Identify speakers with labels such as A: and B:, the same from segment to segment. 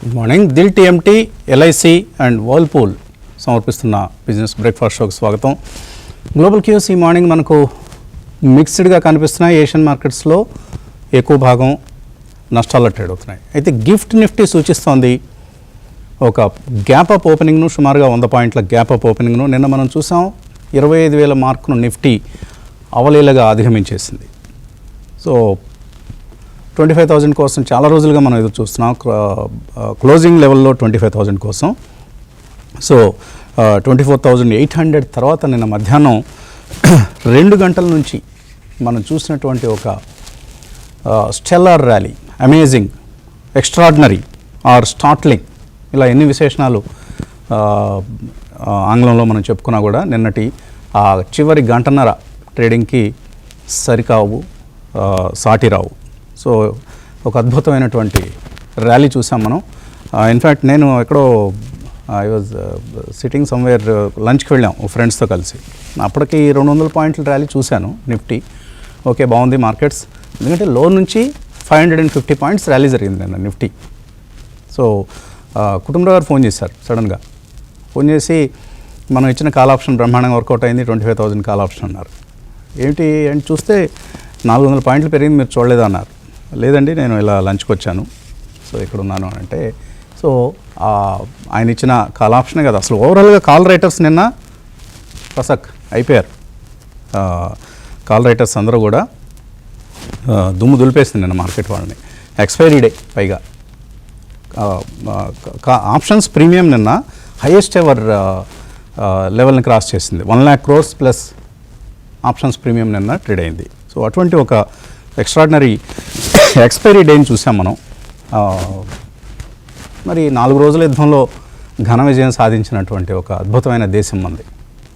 A: Good morning. Dil TMT, LIC and Whirlpool సమర్పిస్తున్న business breakfast షోకి స్వాగతం. గ్లోబల్ క్యూస్ ఈ మార్నింగ్ మనకు మిక్స్డ్గా కనిపిస్తున్నాయి. ఏషియన్ మార్కెట్స్లో ఎక్కువ భాగం నష్టాల్లో ట్రేడ్ అవుతున్నాయి. అయితే గిఫ్ట్ నిఫ్టీ సూచిస్తోంది ఒక గ్యాప్ అప్ ఓపెనింగ్ను, సుమారుగా 100 పాయింట్ల గ్యాప్ అప్ ఓపెనింగ్ను. నిన్న మనం చూసాం 25,000 మార్కును నిఫ్టీ అవలీలగా అధిగమించేసింది. సో 25,000 కోసం చాలా రోజులుగా మనం ఎదురు చూస్తున్నాం. క్లోజింగ్ లెవెల్లో 25,000 కోసం. సో 24,800 తర్వాత నిన్న మధ్యాహ్నం 2 గంటల నుంచి మనం చూసినటువంటి ఒక stellar rally, amazing, extraordinary or startling, ఇలా ఎన్ని విశేషణాలు ఆంగ్లంలో మనం చెప్పుకున్నా కూడా నిన్నటి ఆ చివరి గంటన్నర ట్రేడింగ్కి సరికావు, సాటిరావు. సో ఒక అద్భుతమైనటువంటి ర్యాలీ చూసాం మనం. ఇన్ఫ్యాక్ట్ నేను ఎక్కడో ఐ వాజ్ సిట్టింగ్ సమ్వేర్, లంచ్కి వెళ్ళాం ఫ్రెండ్స్తో కలిసి. అప్పటికి 200 పాయింట్ల ర్యాలీ చూశాను నిఫ్టీ. ఓకే, బాగుంది మార్కెట్స్. ఎందుకంటే లో నుంచి 550 పాయింట్స్ ర్యాలీ జరిగింది నిన్న నిఫ్టీ. సో కుటుంబరావు గారు ఫోన్ చేశారు సడన్గా. ఫోన్ చేసి మనం ఇచ్చిన కాల్ ఆప్షన్ బ్రహ్మాండంగా వర్కౌట్ అయింది, 25,000 కాల్ ఆప్షన్ అన్నారు. ఏంటి అని చూస్తే 400 పాయింట్లు పెరిగింది, మీరు చూడలేదా అన్నారు. లేదండి, నేను ఇలా లంచ్కి వచ్చాను, సో ఇక్కడ ఉన్నాను అంటే. సో ఆయన ఇచ్చిన కాల్ ఆప్షనే కదా, అసలు ఓవరాల్గా కాల్ రైటర్స్ నిన్న పసక్ అయిపోయారు. కాల్ రైటర్స్ అందరూ కూడా దుమ్ము దులిపేసింది నిన్న మార్కెట్ వాళ్ళని. ఎక్స్పైరీ డే పైగా ఆప్షన్స్ ప్రీమియం నిన్న హైయెస్ట్ ఎవర్ లెవెల్ని క్రాస్ చేసింది. 1 lakh crores plus options premium నిన్న ట్రేడ్ అయింది. సో అటువంటి ఒక ఎక్స్ట్రాడినరీ ఎక్స్పైరీ డేని చూసాం మనం. మరి 4 రోజుల యుద్ధంలో ఘన విజయం సాధించినటువంటి ఒక అద్భుతమైన దేశం మనది.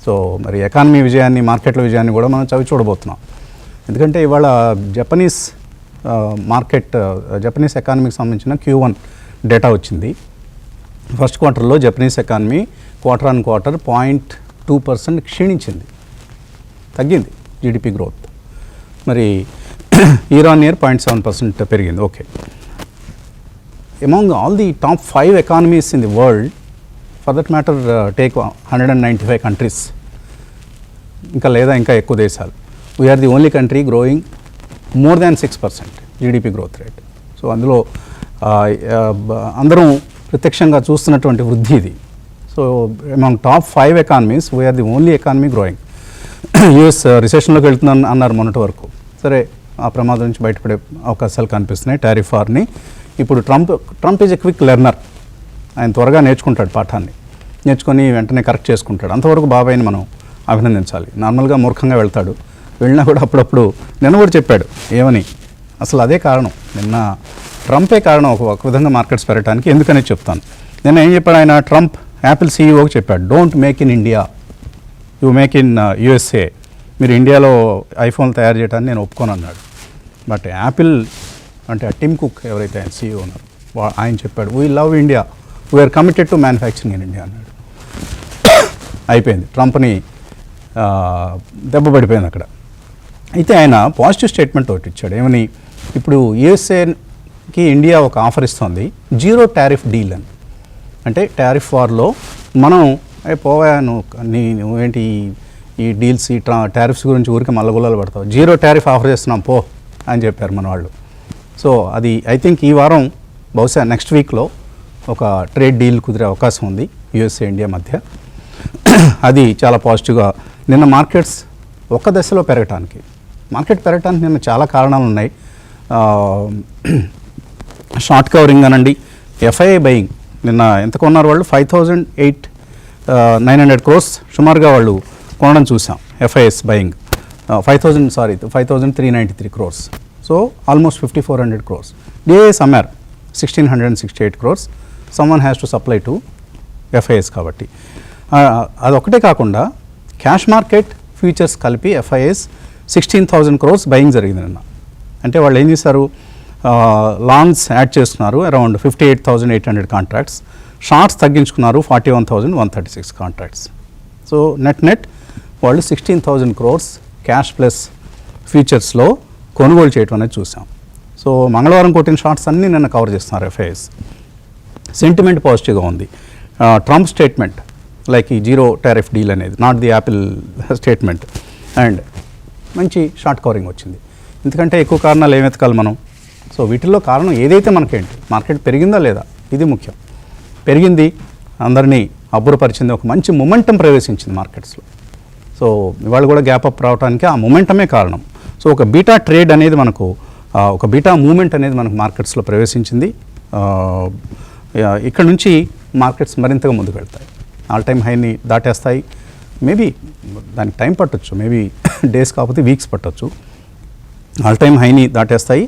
A: సో మరి ఎకానమీ విజయాన్ని, మార్కెట్ల విజయాన్ని కూడా మనం చవి చూడబోతున్నాం. ఎందుకంటే ఇవాళ జపనీస్ మార్కెట్, జపనీస్ ఎకానమీకి సంబంధించిన Q1 డేటా వచ్చింది. ఫస్ట్ క్వార్టర్లో Japanese economy quarter on quarter 0.2% క్షీణించింది, తగ్గింది జీడిపి గ్రోత్. మరి ఇయర్ ఆన్ ఇయర్ 0.7% పెరిగింది. Okay, among all the top 5 economies in the world, for that matter take 195 countries, ఇంకా లేదా ఇంకా ఎక్కువ దేశాలు, we're the only country growing more than 6% GDP growth rate. So అందులో అందరం ప్రత్యక్షంగా చూస్తున్నటువంటి వృద్ధి ఇది. So among top 5 economies we're the only economy growing. US రిసెషన్లోకి వెళ్తుందని అన్నారు మొన్నటి వరకు. సరే, ఆ ప్రమాదం నుంచి బయటపడే అవకాశాలు కనిపిస్తున్నాయి. టారిఫ్ వార్ని ఇప్పుడు Trump is a quick learner. ఆయన త్వరగా నేర్చుకుంటాడు పాఠాన్ని, నేర్చుకొని వెంటనే కరెక్ట్ చేసుకుంటాడు. అంతవరకు బాబాయ్ని మనం అభినందించాలి. నార్మల్గా మూర్ఖంగా వెళ్తాడు, వెళ్ళినా కూడా అప్పుడప్పుడు నిన్న కూడా చెప్పాడు ఏమని, అసలు అదే కారణం, నిన్న ట్రంపే కారణం ఒక విధంగా మార్కెట్స్ పెరగడానికి. ఎందుకనే చెప్తాను. నిన్న ఏం చెప్పాడు ఆయన, ట్రంప్ యాపిల్ సీఈఓకి చెప్పాడు, don't make in India, you make in USA. మీరు ఇండియాలో ఐఫోన్ తయారు చేయడానికి నేను ఒప్పుకోను అన్నాడు. బట్ యాపిల్ అంటే టిమ్ కుక్ ఎవరైతే ఆయన సీఈఓ ఉన్నారు, ఆయన చెప్పాడు, we love India, we're committed to manufacturing in India అన్నాడు. అయిపోయింది, ట్రంప్ని దెబ్బపడిపోయింది అక్కడ. అయితే ఆయన పాజిటివ్ స్టేట్మెంట్ ఒకటి ఇచ్చాడు. ఏమని, ఇప్పుడు యూఎస్ఏకి ఇండియా ఒక ఆఫర్ ఇస్తుంది, 0 టారిఫ్ డీల్ అని. అంటే టారిఫ్ వార్లో మనం పోవా, నువ్వేంటి ఈ డీల్స్, ఈ టారిఫ్స్ గురించి ఊరికి మల్లగుల్లలు పడతావు, 0 టారిఫ్ ఆఫర్ చేస్తున్నాం పో అని చెప్పారు మన వాళ్ళు. సో అది ఐ థింక్ ఈ వారం, బహుశా నెక్స్ట్ వీక్లో ఒక ట్రేడ్ డీల్ కుదిరే అవకాశం ఉంది యూఎస్ఏ ఇండియా మధ్య. అది చాలా పాజిటివ్గా నిన్న మార్కెట్స్ ఒక దశలో పెరగటానికి, మార్కెట్ పెరగటానికి నిన్న చాలా కారణాలు ఉన్నాయి. షార్ట్ కవరింగ్ అనండి, ఎఫ్ఐఐ బయింగ్. నిన్న ఎంత కొన్నారు వాళ్ళు, 5,900 crores సుమారుగా వాళ్ళు కొనడం చూసాం. FIs buying 5,393 crores. So almost 5,400 crores. DIs అమ్మారు 1,668 crores. Someone has to supply to FIs. కాబట్టి అదొక్కటే కాకుండా క్యాష్ మార్కెట్, ఫ్యూచర్స్ కలిపి ఎఫ్ఐఎస్ 16,000 crores బయింగ్ జరిగింది నిన్న. అంటే వాళ్ళు ఏం చేశారు, లాంగ్స్ యాడ్ చేస్తున్నారు అరౌండ్ 58,800 కాంట్రాక్ట్స్, షార్ట్స్ తగ్గించుకున్నారు 41,136 కాంట్రాక్ట్స్. సో నెట్ వాళ్ళు 16,000 crores క్యాష్ ప్లస్ ఫ్యూచర్స్లో కొనుగోలు చేయటం అనేది చూసాం. సో మంగళవారం కొట్టిన షార్ట్స్ అన్నీ నిన్న కవర్ చేస్తున్నారు ఎఫ్ఐఎస్. సెంటిమెంట్ పాజిటివ్గా ఉంది. ట్రంప్ స్టేట్మెంట్ లైక్ ఈ జీరో టారిఫ్ డీల్ అనేది, not the Apple statement, and మంచి షార్ట్ కవరింగ్ వచ్చింది. ఎందుకంటే ఎక్కువ కారణాలు ఏం వెతకాలి మనం. సో వీటిల్లో కారణం ఏదైతే మనకేంటి, మార్కెట్ పెరిగిందా లేదా ఇది ముఖ్యం. పెరిగింది, అందరినీ అబ్బురపరిచింది, ఒక మంచి మొమెంటం ప్రవేశించింది మార్కెట్స్లో. సో ఇవాళ కూడా గ్యాప్ అప్ రావడానికి ఆ మొమెంటమే కారణం. సో ఒక బీటా ట్రేడ్ అనేది మనకు, ఒక బీటా మూమెంట్ అనేది మనకు మార్కెట్స్లో ప్రవేశించింది. ఇక్కడ నుంచి మార్కెట్స్ మరింతగా ముందుకు వెళ్తాయి, ఆల్ టైమ్ హైని దాటేస్తాయి. మేబీ దానికి టైం పట్టొచ్చు, మేబీ డేస్ కాకపోతే వీక్స్ పట్టొచ్చు. ఆల్ టైమ్ హైని దాటేస్తాయి.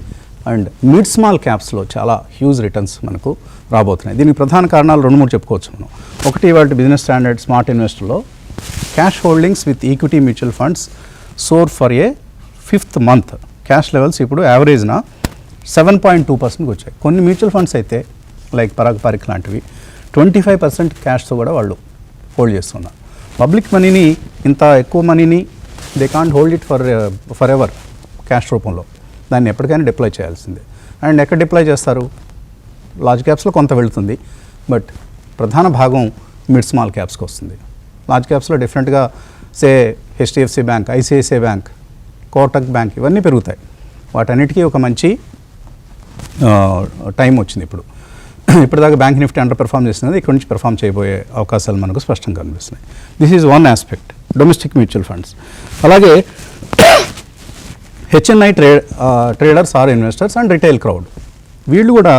A: అండ్ మిడ్ స్మాల్ క్యాప్స్లో చాలా హ్యూజ్ రిటర్న్స్ మనకు రాబోతున్నాయి. దీనికి ప్రధాన కారణాలు 2-3 చెప్పుకోవచ్చు మనం. ఒకటి, వాటి బిజినెస్ స్టాండర్డ్ స్మార్ట్ ఇన్వెస్టర్లో cash holdings with equity mutual funds soar for a 5th month. Cash levels ఇప్పుడు యావరేజ్న 7.2% వచ్చాయి. కొన్ని మ్యూచువల్ ఫండ్స్ అయితే లైక్ పరాగ్ పారిక్ లాంటివి 25% క్యాష్తో కూడా వాళ్ళు హోల్డ్ చేస్తున్నారు. పబ్లిక్ మనీని, ఇంత ఎక్కువ మనీని they can't hold it for ever cash రూపంలో. దాన్ని ఎప్పటికైనా డిప్లాయ్ చేయాల్సిందే. అండ్ ఎక్కడ డిప్లాయ్ చేస్తారు? లార్జ్ క్యాప్స్లో కొంత వెళుతుంది, బట్ ప్రధాన భాగం మిడ్ స్మాల్ క్యాప్స్కి వస్తుంది. లార్జ్ క్యాప్స్లో డిఫరెంట్గా సే HDFC bank, ICICI bank, Kotak bank ఇవన్నీ పెరుగుతాయి. వాటన్నిటికీ ఒక మంచి టైం వచ్చింది ఇప్పుడు. ఇప్పటిదాకా బ్యాంక్ నిఫ్టీ అండర్ పెర్ఫామ్ చేస్తున్నది, ఇక్కడ నుంచి పెర్ఫామ్ చేయబోయే అవకాశాలు మనకు స్పష్టంగా కనిపిస్తున్నాయి. This is one aspect, domestic mutual funds. అలాగే HNI traders or investors and retail crowd, వీళ్ళు కూడా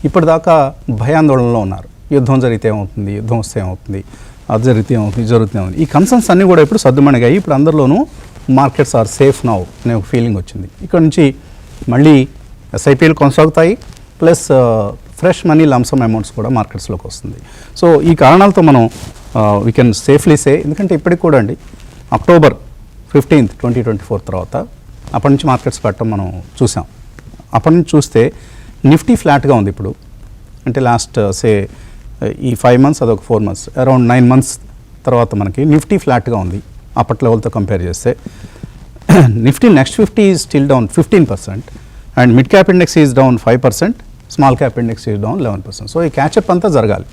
A: ఇప్పటిదాకా భయాందోళనలో ఉన్నారు. యుద్ధం జరిగితే ఏమవుతుంది, యుద్ధం వస్తే ఏమవుతుంది, అది జరిగితే ఏమవుతుంది, ఇది జరుగుతూ ఏమవుతుంది. ఈ కన్సర్న్స్ అన్నీ కూడా ఇప్పుడు సర్దుమణిగాయి. ఇప్పుడు అందరిలోనూ మార్కెట్స్ ఆర్ సేఫ్ నౌ అనే ఒక ఫీలింగ్ వచ్చింది. ఇక్కడ నుంచి మళ్ళీ SIPలు కొనసాగుతాయి, plus fresh money lump sum amounts కూడా మార్కెట్స్లోకి వస్తుంది. సో ఈ కారణాలతో మనం వీ కెన్ సేఫ్లీ సే, ఎందుకంటే ఇప్పటికి కూడా అండి October 15th, 2024 తర్వాత అప్పటి నుంచి మార్కెట్స్ పెట్టడం మనం చూసాం. అప్పటి నుంచి చూస్తే నిఫ్టీ ఫ్లాట్గా ఉంది ఇప్పుడు. అంటే లాస్ట్ సే ఈ 5 months, అదొక 4 months, అరౌండ్ 9 months తర్వాత మనకి నిఫ్టీ ఫ్లాట్గా ఉంది అప్పటి లెవెల్తో కంపేర్ చేస్తే. Nifty next 50 is still down 15%, and mid cap index is down 5%, small cap index is down 11%. So ఈ క్యాచప్ అంతా జరగాలి.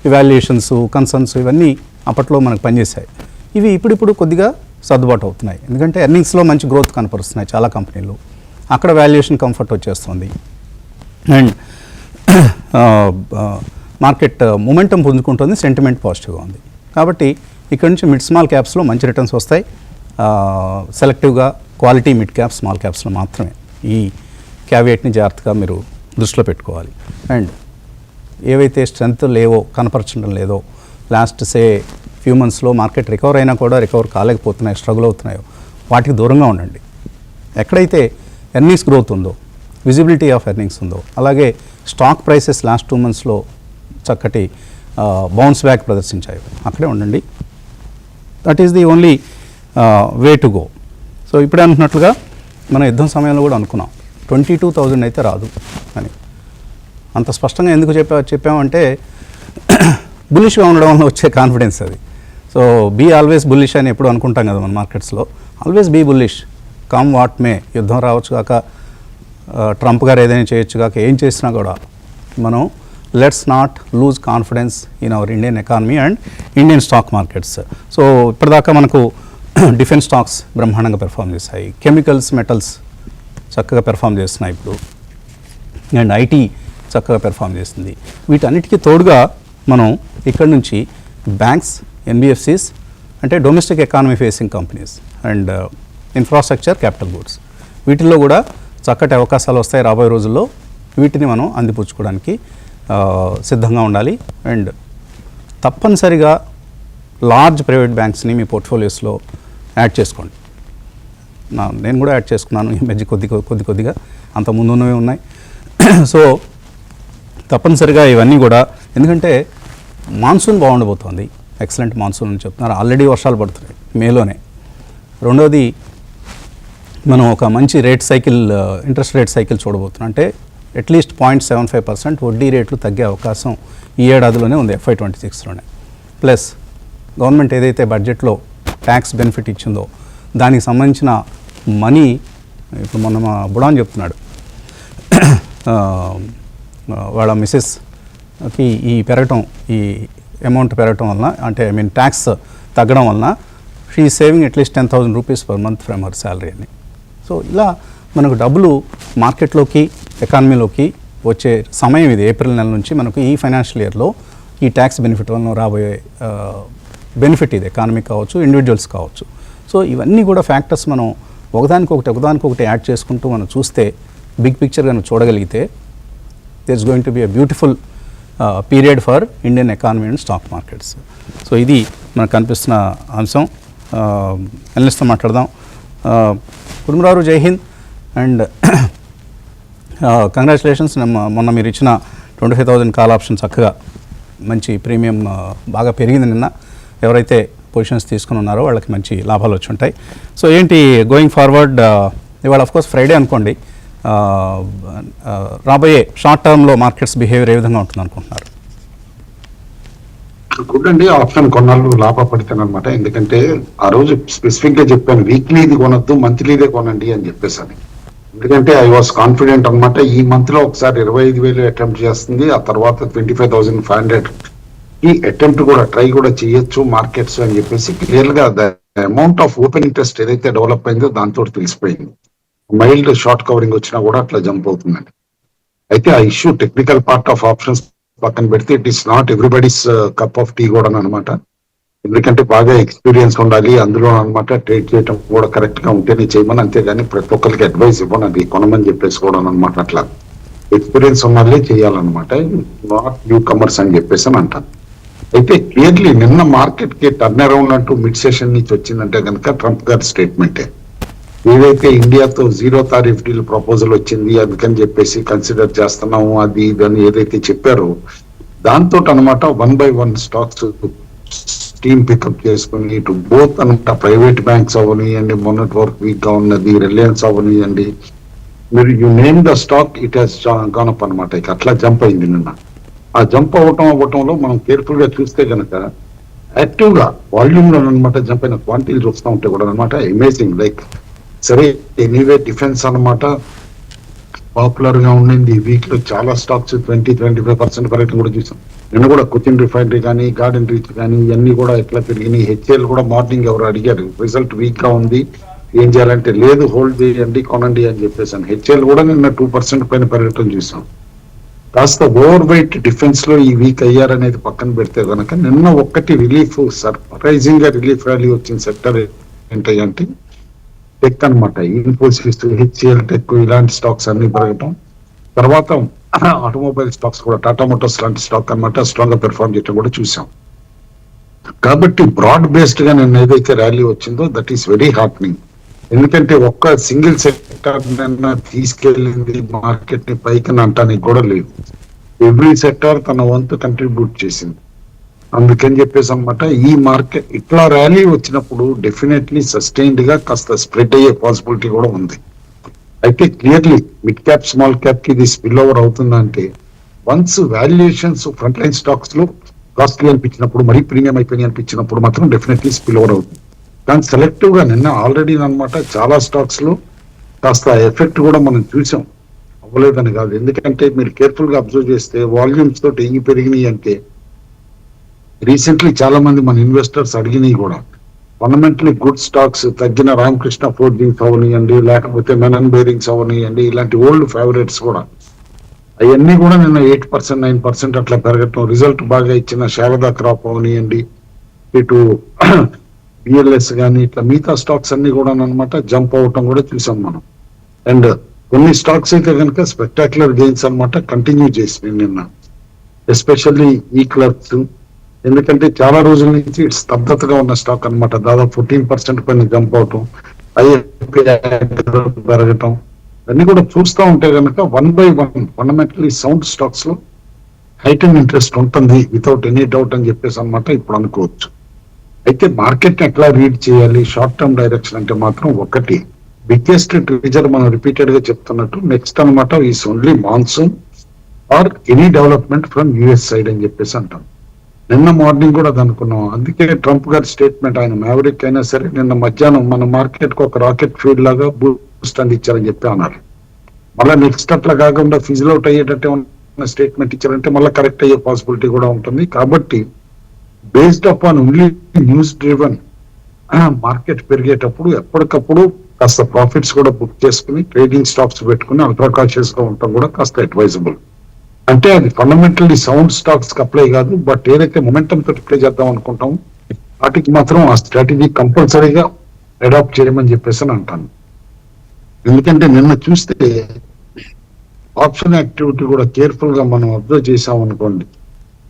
A: ఇవాల్యుయేషన్స్, కన్సర్న్స్ ఇవన్నీ అప్పట్లో మనకు పనిచేశాయి. ఇవి ఇప్పుడిప్పుడు కొద్దిగా సర్దుబాటు అవుతున్నాయి, ఎందుకంటే ఎర్నింగ్స్లో మంచి గ్రోత్ కనపరుస్తున్నాయి చాలా కంపెనీలు. అక్కడ వాల్యుయేషన్ కంఫర్ట్ వచ్చేస్తుంది, అండ్ మార్కెట్ మొమెంటం పుంజుకుంటుంది, సెంటిమెంట్ పాజిటివ్గా ఉంది. కాబట్టి ఇక్కడ నుంచి మిడ్ స్మాల్ క్యాప్స్లో మంచి రిటర్న్స్ వస్తాయి. సెలెక్టివ్గా క్వాలిటీ మిడ్ క్యాప్, స్మాల్ క్యాప్స్లో మాత్రమే. ఈ క్యావియేట్ని జాగ్రత్తగా మీరు దృష్టిలో పెట్టుకోవాలి. అండ్ ఏవైతే స్ట్రెంత్ లేవో, కనపరచడం లేదో, లాస్ట్ సే ఫ్యూ మంత్స్లో మార్కెట్ రికవర్ అయినా కూడా రికవర్ కాలేకపోతున్నాయి, స్ట్రగుల్ అవుతున్నాయో, వాటికి దూరంగా ఉండండి. ఎక్కడైతే ఎర్నింగ్స్ గ్రోత్ ఉందో, విజిబిలిటీ ఆఫ్ ఎర్నింగ్స్ ఉందో, అలాగే స్టాక్ ప్రైసెస్ లాస్ట్ 2 monthsలో చక్కటి బౌన్స్ బ్యాక్ ప్రదర్శించాయి, అక్కడే ఉండండి. That is the only way to go. So ఇప్పుడే అనుకున్నట్లుగా మనం యుద్ధం సమయంలో కూడా అనుకున్నాం 22,000 అయితే రాదు అని. అంత స్పష్టంగా ఎందుకు చెప్పామంటే బుల్లిష్గా ఉండడం వల్ల వచ్చే కాన్ఫిడెన్స్ అది. సో బీ ఆల్వేస్ బుల్లిష్ అని ఎప్పుడు అనుకుంటాం కదా మన మార్కెట్స్లో. Always be bullish, come what may. యుద్ధం రావచ్చు కాక, ట్రంప్ గారు ఏదైనా చేయొచ్చు కాక, ఏం చేసినా కూడా మనం let's not lose confidence in our Indian economy and Indian stock markets. So ఇప్పటిదాకా మనకు డిఫెన్స్ స్టాక్స్ బ్రహ్మాండంగా పెర్ఫామ్ చేస్తాయి, కెమికల్స్, మెటల్స్ చక్కగా పెర్ఫామ్ చేస్తున్నాయి ఇప్పుడు, అండ్ ఐటీ చక్కగా పెర్ఫామ్ చేస్తుంది. వీటన్నిటికీ తోడుగా మనం ఇక్కడ నుంచి బ్యాంక్స్, NBFCs అంటే domestic economy facing companies, and infrastructure, capital goods, వీటిల్లో కూడా చక్కటి అవకాశాలు వస్తాయి రాబోయే రోజుల్లో. వీటిని మనం అందిపుచ్చుకోవడానికి సిద్ధంగా ఉండాలి. అండ్ తప్పనిసరిగా లార్జ్ ప్రైవేట్ బ్యాంక్స్ని మీ పోర్ట్ఫోలియోస్లో యాడ్ చేసుకోండి. నేను కూడా యాడ్ చేసుకున్నాను ఈ మధ్య కొద్దిగా, అంత ముందు ఉన్నవి ఉన్నాయి. సో తప్పనిసరిగా ఇవన్నీ కూడా, ఎందుకంటే మాన్సూన్ బాగుండబోతోంది, ఎక్సలెంట్ మాన్సూన్ అని చెప్తున్నారు. ఆల్రెడీ వర్షాలు పడుతున్నాయి మేలోనే. రెండోది మనం ఒక మంచి rate cycle, interest rate cycle చూడబోతున్నాం. అంటే అట్లీస్ట్ 0.75% వడ్డీ రేట్లు తగ్గే అవకాశం ఈ ఏడాదిలోనే ఉంది, FY 26లోనే. ప్లస్ గవర్నమెంట్ ఏదైతే బడ్జెట్లో ట్యాక్స్ బెనిఫిట్ ఇచ్చిందో దానికి సంబంధించిన మనీ, ఇప్పుడు మొన్న మా బుడాన్ చెప్తున్నాడు, వాళ్ళ మిసెస్ కి ఈ పెరగటం, ఈ అమౌంట్ పెరగటం వలన, అంటే ఐ మీన్ ట్యాక్స్ తగ్గడం వలన she saving at least 10,000 rupees per month from her salary అని. సో ఇలా మనకు డబ్బులు మార్కెట్లోకి, ఎకానమీలోకి వచ్చే సమయం ఇది. ఏప్రిల్ నెల నుంచి మనకు ఈ ఫైనాన్షియల్ ఇయర్లో ఈ ట్యాక్స్ బెనిఫిట్ వలన రాబోయే బెనిఫిట్ ఇది. ఎకానమీ కావచ్చు, ఇండివిజువల్స్ కావచ్చు. సో ఇవన్నీ కూడా ఫ్యాక్టర్స్ మనం ఒకదానికొకటి యాడ్ చేసుకుంటూ మనం చూస్తే, బిగ్ పిక్చర్ కనుక చూడగలిగితే, there is going to be a beautiful period for Indian economy and stock markets. So ఇది మనకు కనిపిస్తున్న అంశం. అనలిస్ట్తో మాట్లాడదాం. కుటుంబరావు, జై హింద్ అండ్ కంగ్రాచులేషన్స్. మొన్న మీరు ఇచ్చిన 25,000 కాల్ ఆప్షన్ చక్కగా మంచి ప్రీమియం బాగా పెరిగింది నిన్న. ఎవరైతే పొజిషన్స్ తీసుకుని ఉన్నారో వాళ్ళకి మంచి లాభాలు వచ్చి ఉంటాయి. సో ఏంటి గోయింగ్ ఫార్వర్డ్, ఇవాళ ఆఫ్కోర్స్ ఫ్రైడే అనుకోండి, రాబోయే షార్ట్ టర్మ్లో మార్కెట్స్ బిహేవియర్ ఏ విధంగా ఉంటుంది అనుకుంటున్నారు?
B: గుడ్ అండి. ఆప్షన్ కొన్నాళ్ళు లాభపడతాను అనమాట. ఎందుకంటే ఆ రోజు స్పెసిఫిక్ గా చెప్పాను, వీక్లీది కొనొద్దు, మంత్లీదే కొనండి అని చెప్పేసాను. ఎందుకంటే ఐ వాస్ కాన్ఫిడెంట్ అనమాట. ఈ మంత్ లో ఒకసారి 25,000 అటెంప్ట్ చేస్తుంది, ఆ తర్వాత 25,500 ఈ అటెంప్ట్ కూడా ట్రై కూడా చేయొచ్చు మార్కెట్స్ అని చెప్పేసి క్లియర్ గా the amount of open interest ఏదైతే డెవలప్ అయిందో దాంతో తెలిసిపోయింది. మైల్డ్ షార్ట్ కవరింగ్ వచ్చినా కూడా అట్లా జంప్ అవుతుందండి. అయితే ఆ issue technical part of options పక్కన పెడితే it is not everybody's cup of tea కూడా అనమాట. ఎందుకంటే బాగా ఎక్స్పీరియన్స్ ఉండాలి అందులో అనమాట. ట్రేడ్ చేయడం కూడా కరెక్ట్ గా ఉంటేనే చేయమని, అంతేగాని ప్రతి ఒక్కరికి అడ్వైస్ ఇవ్వను అది కొనమని చెప్పేసి కూడా అనమాట. అట్లా ఎక్స్పీరియన్స్ ఉన్నదే చేయాలన్నమాట, నాట్ న్యూ కమర్స్ అని చెప్పేసి అని అంటాను. అయితే క్లియర్లీ నిన్న మార్కెట్ కి టర్న్ అరౌండ్ అంటూ మిడ్ సెషన్ నుంచి వచ్చిందంటే కనుక ట్రంప్ గారి స్టేట్మెంటే. ఏదైతే ఇండియాతో 0 టారిఫ్ డీల్ ప్రపోజల్ వచ్చింది, అందుకని చెప్పేసి కన్సిడర్ చేస్తున్నాము అది ఇదని ఏదైతే చెప్పారో దాంతో అనమాట 1 by 1 స్టాక్స్ స్టీమ్ పికప్ చేసుకుని ఇటు బోత్ అనమాట. ప్రైవేట్ బ్యాంక్స్ అవనియండి, మొన్నటి వరకు వీక్ గా ఉన్నది, రిలయన్స్ అవనియండి, మీరు you name the stock it has gone up అనమాట. ఇక అట్లా జంప్ అయింది నిన్న. ఆ జంప్ అవ్వటంలో మనం కేర్ఫుల్ గా చూస్తే కనుక యాక్టివ్ గా వాల్యూమ్ లో అనమాట జంప్ అయిన క్వాంటిటీలు చూస్తూ ఉంటే కూడా అనమాట అమేజింగ్. లైక్ సరే ఎనీవే డిఫెన్స్ అనమాట పాపులర్ గా ఉండింది. ఈ వీక్ లో చాలా స్టాక్స్ 20-25% పెరగడం కూడా చూసాం. నిన్న కూడా కొచ్చిన్ రిఫైనరీ కానీ, గార్డెన్ రీచ్ కానీ ఇవన్నీ కూడా ఎట్లా పెరిగినాయి. హెచ్ఏఎల్ కూడా మార్నింగ్ ఎవరు అడిగారు, రిజల్ట్ వీక్ గా ఉంది ఏం చేయాలంటే, లేదు హోల్డ్ చేయండి కొనండి అని చెప్పేసాను. హెచ్ఏఎల్ కూడా నిన్న 2% పైన పెరగటం చూసాం. కాస్త ఓవర్ వెయిట్ డిఫెన్స్ లో ఈ వీక్ అయ్యారనేది పక్కన పెడితే కనుక నిన్న ఒక్కటి రిలీఫ్, సర్ప్రైజింగ్ గా రిలీఫ్ ర్యాలీ వచ్చిన సెక్టర్ ఏంటంటే టెక్ అనమాట. ఇన్ఫోసిస్, హెచ్సిఎల్ టెక్ ఇలాంటి స్టాక్స్ అన్ని పెరగటం, తర్వాత ఆటోమొబైల్ స్టాక్స్ కూడా టాటా మోటార్స్ లాంటి స్టాక్ అనమాట స్ట్రాంగ్ గా పెర్ఫార్మ్ చేయడం కూడా చూసాం. కాబట్టి బ్రాడ్ బేస్డ్ గా నిన్న ఏదైతే ర్యాలీ వచ్చిందో దట్ ఈస్ వెరీ హార్టనింగ్. ఎందుకంటే ఒక్క సింగిల్ సెక్టర్ నిన్న తీసుకెళ్ళింది మార్కెట్ ని పైకి అంటానికి కూడా లేదు. ఎవ్రీ సెక్టర్ తన వంతు కంట్రిబ్యూట్ చేసింది. అందుకని చెప్పేసి అనమాట ఈ మార్కెట్ ఇట్లా ర్యాలీ వచ్చినప్పుడు డెఫినెట్లీ సస్టైన్డ్ గా కాస్త స్ప్రెడ్ అయ్యే పాసిబిలిటీ కూడా ఉంది. అయితే clearly mid cap small cap కి ఇది స్పిల్ ఓవర్ అవుతుందంటే once valuations front line stocks లో కాస్ట్లీ అనిపించినప్పుడు, మరీ ప్రీమియం అయిపోయి అనిపించినప్పుడు మాత్రం డెఫినెట్లీ స్పిల్ ఓవర్ అవుతుంది. కానీ సెలెక్టివ్ గా నిన్న ఆల్రెడీ అనమాట చాలా స్టాక్స్ లో కాస్త ఎఫెక్ట్ కూడా మనం చూసాం. అవ్వలేదని కాదు, ఎందుకంటే మీరు కేర్ఫుల్ గా అబ్జర్వ్ చేస్తే వాల్యూమ్స్ తోటి ఎన్ని పెరిగినాయి అంటే రీసెంట్లీ చాలా మంది మన ఇన్వెస్టర్స్ అడిగినాయి కూడా. ఫండమెంటలీ గుడ్ స్టాక్స్ తగ్గిన రామకృష్ణ ఫోర్జింగ్స్ అవనియండి, లేకపోతే మెనన్ బేరింగ్స్ అవనియండి, ఇలాంటి ఓల్డ్ ఫేవరెట్స్ కూడా అవన్నీ కూడా నిన్న 8%, 9% అట్లా పెరగటం. రిజల్ట్ బాగా ఇచ్చిన శారదా క్రాప్ అవనియండి, ఇటు బిఎల్ఎస్ కానీ ఇట్లా మిగతా స్టాక్స్ అన్ని కూడా అనమాట జంప్ అవటం కూడా చూసాం మనం. అండ్ కొన్ని స్టాక్స్ అయితే కనుక స్పెక్టాక్యులర్ గెయిన్స్ అనమాట కంటిన్యూ చేసినాయి నిన్న, ఎస్పెషల్లీ ఈ క్లర్క్స్. ఎందుకంటే చాలా రోజుల నుంచి స్తబ్దతగా ఉన్న స్టాక్ అనమాట. దాదాపు 14% పైన జంప్ అవటం, ఐఎఫ్పి పెరగటం అన్ని కూడా చూస్తూ ఉంటే కనుక 1 by 1 ఫండమెంటలీ సౌండ్ స్టాక్స్ లో హైటెన్ ఇంట్రెస్ట్ ఉంటుంది వితౌట్ ఎనీ డౌట్ అని చెప్పేసి అనమాట ఇప్పుడు అనుకోవచ్చు. అయితే మార్కెట్ ఎట్లా రీడ్ చేయాలి షార్ట్ టర్మ్ డైరెక్షన్ అంటే మాత్రం ఒకటి బిగ్గెస్ట్ ట్రిజర్ మనం రిపీటెడ్ గా చెప్తున్నట్టు నెక్స్ట్ అనమాట is only monsoon or any development from US side అని చెప్పేసి అంటాం. నిన్న మార్నింగ్ కూడా అది అనుకున్నాం. అందుకే ట్రంప్ గారి స్టేట్మెంట్, ఆయన మ్యావరిక్ అయినా సరే నిన్న మధ్యాహ్నం మన మార్కెట్ కు ఒక రాకెట్ ఫీల్డ్ లాగా బూస్ట్ అందించారని చెప్పి అన్నారు. మళ్ళీ నెక్స్ట్ అట్లా కాకుండా ఫిజిల్ అవుట్ అయ్యేటట్టే స్టేట్మెంట్ ఇచ్చారంటే మళ్ళీ కరెక్ట్ అయ్యే పాసిబిలిటీ కూడా ఉంటుంది. కాబట్టి based upon only news driven market పెరిగేటప్పుడు ఎప్పటికప్పుడు కాస్త ప్రాఫిట్స్ కూడా బుక్ చేసుకుని ట్రేడింగ్ స్టాక్స్ పెట్టుకుని అల్ట్రా కాషియస్ గా ఉండటం కూడా కాస్త అడ్వైజబుల్. అంటే అది ఫండమెంటల్లీ సౌండ్ స్టాక్స్ కి అప్లై కాదు, బట్ ఏదైతే మొమెంటం తోటి అప్లై చేద్దాం అనుకుంటామో వాటికి మాత్రం ఆ స్ట్రాటజీ కంపల్సరీగా అడాప్ట్ చేయమని చెప్పేసి అని అంటాను. ఎందుకంటే నిన్న చూస్తే ఆప్షన్ యాక్టివిటీ కూడా కేర్ఫుల్ గా మనం అబ్జర్వ్ చేసాం అనుకోండి,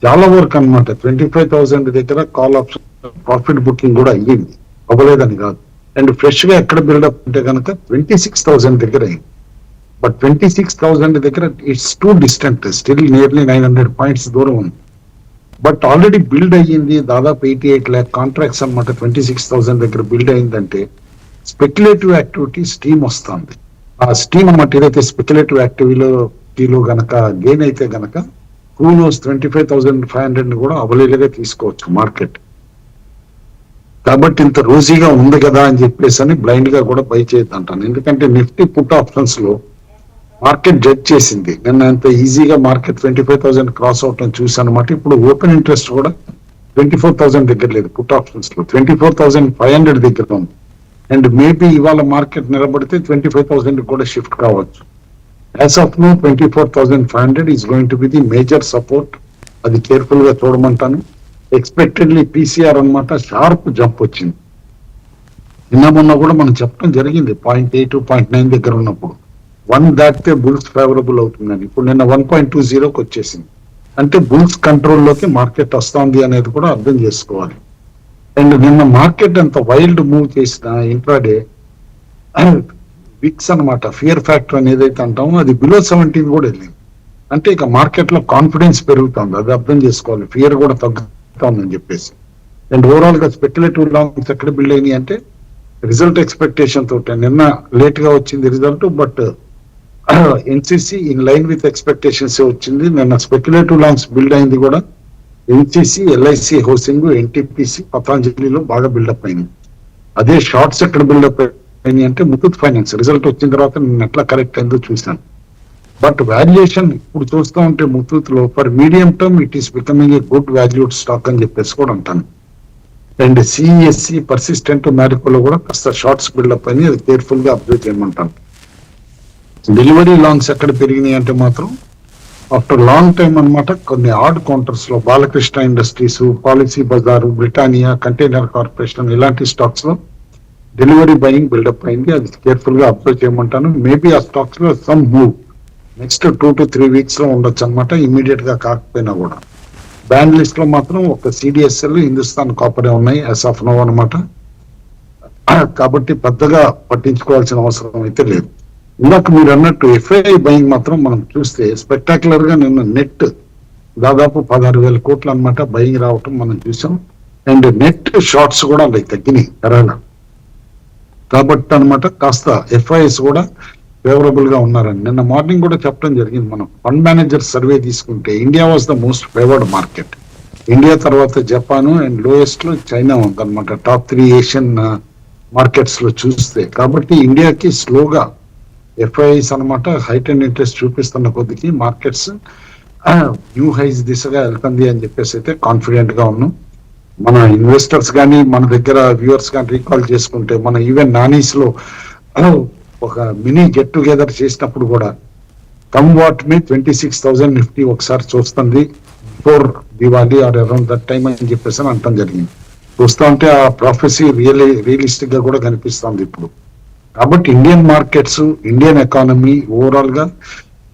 B: చాలా వరకు అనమాట 25,000 దగ్గర కాల్ ఆప్షన్ ప్రాఫిట్ బుకింగ్ కూడా అయ్యింది, అవ్వలేదని కాదు. అండ్ ఫ్రెష్ గా ఎక్కడ బిల్డప్ అంటే కనుక 26,000 దగ్గర అయింది. బట్ 26,000 దగ్గర it's two distant, still nearly 900 points దూరం ఉంది. బట్ ఆల్రెడీ బిల్డ్ అయ్యింది దాదాపు 88 lakh కాంట్రాక్ట్స్ అనమాట 26,000 దగ్గర బిల్డ్ అయిందంటే స్పెక్యులేటివ్ యాక్టివిటీ స్టీమ్ వస్తుంది. ఆ స్టీమ్ అన్నమాట ఏదైతే స్పెక్యులేటివ్ యాక్టివిటీలో గనక గెయిన్ అయితే గనక క్రూనోస్ 25,500 కూడా అవైలబుల్ గా తీసుకోవచ్చు మార్కెట్. కాబట్టి ఇంత రోజీగా ఉంది కదా అని చెప్పేసి అని బ్లైండ్ గా కూడా బై చేయొద్దంటాను. ఎందుకంటే నిఫ్టీ పుట్ ఆప్షన్స్ లో మార్కెట్ జడ్జ్ చేసింది నిన్న అంత ఈజీగా మార్కెట్ 25,000 క్రాస్ అవటం చూసానమాట. ఇప్పుడు ఓపెన్ ఇంట్రెస్ట్ కూడా 24,000 దగ్గర లేదు, పుట్ ఆప్షన్స్ లో 24,500 దగ్గర ఉంది. అండ్ మేబీ ఇవాళ మార్కెట్ నిలబడితే 25,000 కూడా షిఫ్ట్ కావచ్చు. As of now 24,500 is going to be the major support. అది కేర్ఫుల్ గా చూడమంటాను. ఎక్స్పెక్టెడ్లీ పీసీఆర్ అనమాట షార్ప్ జంప్ వచ్చింది. నిన్న మొన్న కూడా మనం చెప్పడం జరిగింది 0.8 0.9 దగ్గర ఉన్నప్పుడు 1 దాటితే బుల్స్ ఫేవరబుల్ అవుతుందని. ఇప్పుడు నిన్న 1.20కి వచ్చేసింది. అంటే బుల్స్ కంట్రోల్లోకి మార్కెట్ వస్తుంది అనేది కూడా అర్థం చేసుకోవాలి. అండ్ నిన్న మార్కెట్ ఎంత వైల్డ్ మూవ్ చేసిన ఇంట్రాడే విక్స్ అనమాట ఫియర్ ఫ్యాక్టర్ అని ఏదైతే అంటామో అది బిలో 17 కూడా వెళ్ళింది. అంటే ఇక మార్కెట్ లో కాన్ఫిడెన్స్ పెరుగుతుంది, అది అర్థం చేసుకోవాలి. ఫియర్ కూడా తగ్గుతుందని చెప్పేసి. అండ్ ఓవరాల్ గా స్పెక్యులేటివ్ లాంగ్స్ ఎక్కడ బిల్డ్ అయినాయి అంటే రిజల్ట్ ఎక్స్పెక్టేషన్ తోటి నిన్న లేట్ గా వచ్చింది result, but NCC in line with expectations వచ్చింది. నిన్న స్పెక్యులేటివ్ లాంగ్స్ బిల్డ్ అయింది కూడా ఎన్సిసి, ఎల్ఐసి హౌసింగ్, ఎన్టీపీసీ, పతాంజలిలో బాగా బిల్డప్ అయింది. అదే షార్ట్స్ ఎక్కడ బిల్డప్ అయినాయి అంటే ముతూట్ ఫైనాన్స్ రిజల్ట్ వచ్చిన తర్వాత నేను ఎట్లా కరెక్ట్ అయిందో చూశాను. బట్ వాల్యుయేషన్ ఇప్పుడు చూస్తూ ఉంటే ముతూట్ లో for medium term it is becoming a good valued stock అని చెప్పేసి కూడా అంటాను. అండ్ సిఎస్సి, పర్సిస్టెంట్, మ్యారికోలో కూడా కాస్త షార్ట్స్ బిల్డప్ అయినాయి, అది కేర్ఫుల్ గా అబ్జర్వ్ చేయమంటాను. డెలివరీ లాంగ్స్ ఎక్కడ పెరిగినాయి అంటే మాత్రం ఆఫ్టర్ లాంగ్ టైం అనమాట కొన్ని ఆడ్ కౌంటర్స్ లో Balkrishna Industries, Policy Bazaar, Britannia, Container Corporation ఇలాంటి స్టాక్స్ లో డెలివరీ బయింగ్ బిల్డప్ అయింది, అది కేర్ఫుల్ గా అబ్జర్వ్ చేయమంటాను. మేబీ ఆ స్టాక్స్ లో some move next 2 to 3 weeks లో ఉండొచ్చు అనమాట, ఇమీడియట్ గా కాకపోయినా కూడా. బ్యాన్ లిస్ట్ లో మాత్రం ఒక సిడిఎస్ఎల్, హిందుస్థాన్ కాపరే ఉన్నాయి యాజ్ ఆఫ్ నో అనమాట. కాబట్టి పెద్దగా పట్టించుకోవాల్సిన అవసరం అయితే లేదు. ఇందాక మీరు అన్నట్టు ఎఫ్ఐఐ బయింగ్ మాత్రం మనం చూస్తే స్పెక్టాక్యులర్ గా నిన్న నెట్ దాదాపు 16,000 కోట్లు అనమాట బయింగ్ రావటం మనం చూసాం. అండ్ నెట్ షార్ట్స్ కూడా అవి తగ్గినాయి కరోనా కాబట్టి అనమాట. కాస్త ఎఫ్ఐఎస్ కూడా ఫేవరబుల్ గా ఉన్నారని నిన్న మార్నింగ్ కూడా చెప్పడం జరిగింది. మనం ఫండ్ మేనేజర్ సర్వే తీసుకుంటే India was the most favoured market. India తర్వాత జపాన్ అండ్ లోయెస్ట్ లో చైనా ఉందన్నమాట టాప్ 3 ఏషియన్ మార్కెట్స్ లో చూస్తే. కాబట్టి ఇండియాకి స్లోగా ఎఫ్ఐఐస్ అనమాట హైట్ అండ్ ఇంట్రెస్ట్ చూపిస్తున్న కొద్దికి మార్కెట్స్ న్యూ హైస్ దిశగా వెళ్తుంది అని చెప్పేసి అయితే కాన్ఫిడెంట్ గా ఉన్నాం. మన ఇన్వెస్టర్స్ కానీ మన దగ్గర వ్యూవర్స్ కానీ రీకాల్ చేసుకుంటే మన ఈవెన్ నానీస్ లో ఒక మినీ గెట్ టుగెదర్ చేసినప్పుడు కూడా కమ్ వాట్ మీ 26,000 నిఫ్టీ ఒకసారి చూస్తుంది before Diwali or around that time అని చెప్పేసి అంటాం జరిగింది. చూస్తా ఉంటే ఆ ప్రాఫెసీ రియలిస్టిక్ గా కూడా కనిపిస్తుంది ఇప్పుడు. కాబట్టి Indian markets, Indian economy overall గా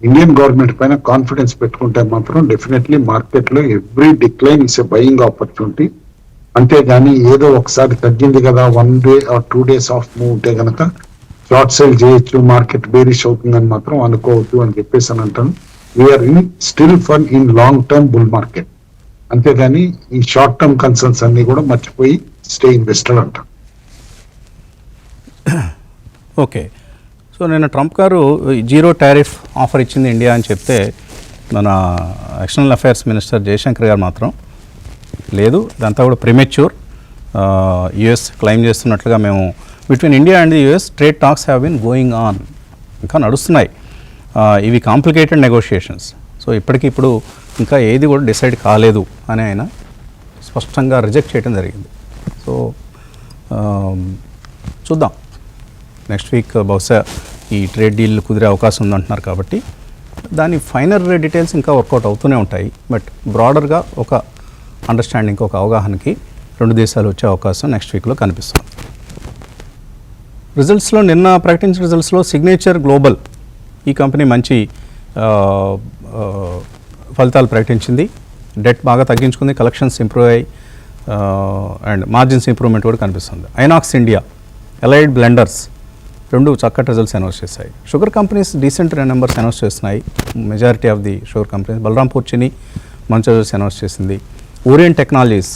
B: ఇండియన్ గవర్నమెంట్ పైన కాన్ఫిడెన్స్ పెట్టుకుంటే మాత్రం డెఫినెట్లీ మార్కెట్ లో every decline is a buying opportunity. అంతేగాని ఏదో ఒకసారి తగ్గింది కదా 1 day or 2 days of move ఉంటే గనక షార్ట్ సేల్ చేయొచ్చు, మార్కెట్ బేరిష్ అవుతుందని మాత్రం అనుకోవద్దు అని చెప్పేసి అని అంటాను. We're in still fun in long term bull market. అంతేగాని ఈ షార్ట్ టర్మ్ కన్సర్న్స్ అన్ని కూడా మర్చిపోయి స్టే ఇన్వెస్టెడ్ అంటాం.
A: ఓకే, సో నిన్న ట్రంప్ గారు జీరో టారిఫ్ ఆఫర్ ఇచ్చింది ఇండియా అని చెప్తే మన ఎక్స్టర్నల్ అఫైర్స్ మినిస్టర్ జయశంకర్ గారు మాత్రం లేదు, ఇదంతా కూడా ప్రిమెచ్యూర్, యుఎస్ క్లెయిమ్ చేస్తున్నట్లుగా మేము between India and the US trade talks have been going on, ఇంకా నడుస్తున్నాయి, ఇవి కాంప్లికేటెడ్ నెగోషియేషన్స్. సో ఇప్పటికిప్పుడు ఇంకా ఏది కూడా డిసైడ్ కాలేదు అని ఆయన స్పష్టంగా రిజెక్ట్ చేయడం జరిగింది. సో చూద్దాం, నెక్స్ట్ వీక్ బహుశా ఈ ట్రేడ్ డీల్ కుదిరే అవకాశం ఉందంటున్నారు కాబట్టి దాని ఫైనల్ డీటెయిల్స్ ఇంకా వర్కౌట్ అవుతూనే ఉంటాయి. బట్ బ్రాడర్గా ఒక అండర్స్టాండింగ్, ఒక అవగాహనకి రెండు దేశాలు వచ్చే అవకాశం నెక్స్ట్ వీక్లో కనిపిస్తుంది. రిజల్ట్స్లో నిన్న ప్రకటించిన రిజల్ట్స్లో సిగ్నేచర్ గ్లోబల్ ఈ కంపెనీ మంచి ఫలితాలు ప్రకటించింది. డెట్ బాగా తగ్గించుకుంది, కలెక్షన్స్ ఇంప్రూవ్ అయ్యి అండ్ మార్జిన్స్ ఇంప్రూవ్మెంట్ కూడా కనిపిస్తుంది. ఐనాక్స్ ఇండియా, ఎలైడ్ బ్లెండర్స్ రెండు చక్కటి రిజల్ట్స్ అనౌన్స్ చేశాయి. Sugar companies decent numbers announce చేస్తున్నాయి. Majority of the sugar companies. Balrampur Chini మంచి రిజల్ట్స్ అనౌన్స్ చేసింది. Orient Technologies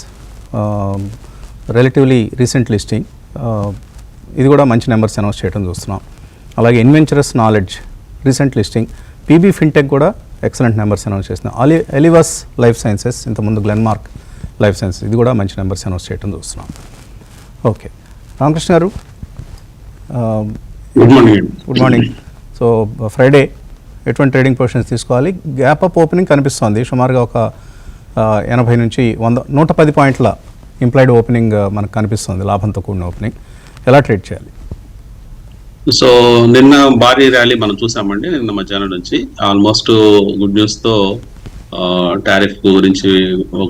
A: relatively recent listing, ఇది కూడా మంచి నెంబర్స్ అనౌన్స్ చేయడం చూస్తున్నాం. అలాగే Inventurus Knowledge recent listing. PB Fintech కూడా ఎక్సలెంట్ నెంబర్స్ అనౌన్స్ చేస్తున్నాం. ఎలివస్ లైఫ్ సైన్సెస్, ఇంతకుముందు గ్లెన్మార్క్ లైఫ్ సైన్సెస్, ఇది కూడా మంచి నెంబర్స్ అనౌన్స్ చేయడం చూస్తున్నాం. ఓకే, రామకృష్ణ గారు గుడ్ మార్నింగ్. సో ఫ్రైడే ఎటువంటి ట్రేడింగ్ పొజిషన్స్ తీసుకోవాలి? గ్యాప్ అప్ ఓపెనింగ్ కనిపిస్తోంది, సుమారుగా ఒక 80 నుంచి 110 పాయింట్ల ఇంప్లాయిడ్ ఓపెనింగ్ మనకు కనిపిస్తుంది, లాభంతో కూడిన ఓపెనింగ్. ఎలా ట్రేడ్ చేయాలి?
C: సో నిన్న భారీ ర్యాలీ మనం చూసామండి. నిన్న మధ్యాహ్నం నుంచి ఆల్మోస్ట్ గుడ్ న్యూస్ తో టారిఫ్ గురించి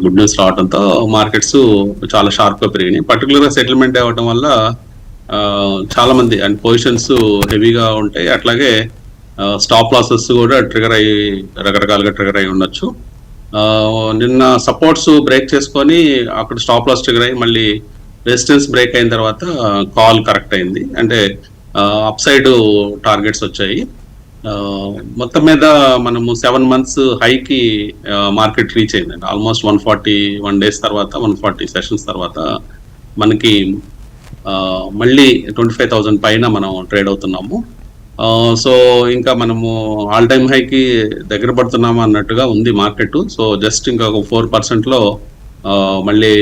C: గుడ్ న్యూస్ రావడంతో మార్కెట్స్ చాలా షార్ప్ గా పెరిగినాయి. పర్టికులర్ గా సెటిల్మెంట్ అవ్వడం వల్ల చాలా మంది అండ్ పొజిషన్స్ హెవీగా ఉంటాయి. అట్లాగే స్టాప్ లాసెస్ కూడా ట్రిగర్ అయ్యి రకరకాలుగా ట్రిగర్ అయ్యి ఉండొచ్చు. నిన్న సపోర్ట్స్ బ్రేక్ చేసుకొని అక్కడ స్టాప్ లాస్ ట్రిగర్ అయ్యి మళ్ళీ రెసిస్టెన్స్ బ్రేక్ అయిన తర్వాత కాల్ కరెక్ట్ అయింది. అంటే అప్ సైడ్ టార్గెట్స్ వచ్చాయి. మొత్తం మీద మనము 7 months హైకి మార్కెట్ రీచ్ అయిందండి. ఆల్మోస్ట్ 141 days తర్వాత, 140 sessions తర్వాత మనకి మళ్ళీ 25,000 పైన మనం ట్రేడ్ అవుతున్నాము. సో ఇంకా మనము ఆల్ టైమ్ హైకి దగ్గర పడుతున్నాము అన్నట్టుగా ఉంది మార్కెట్. సో జస్ట్ ఇంకా ఒక 4% మళ్ళీ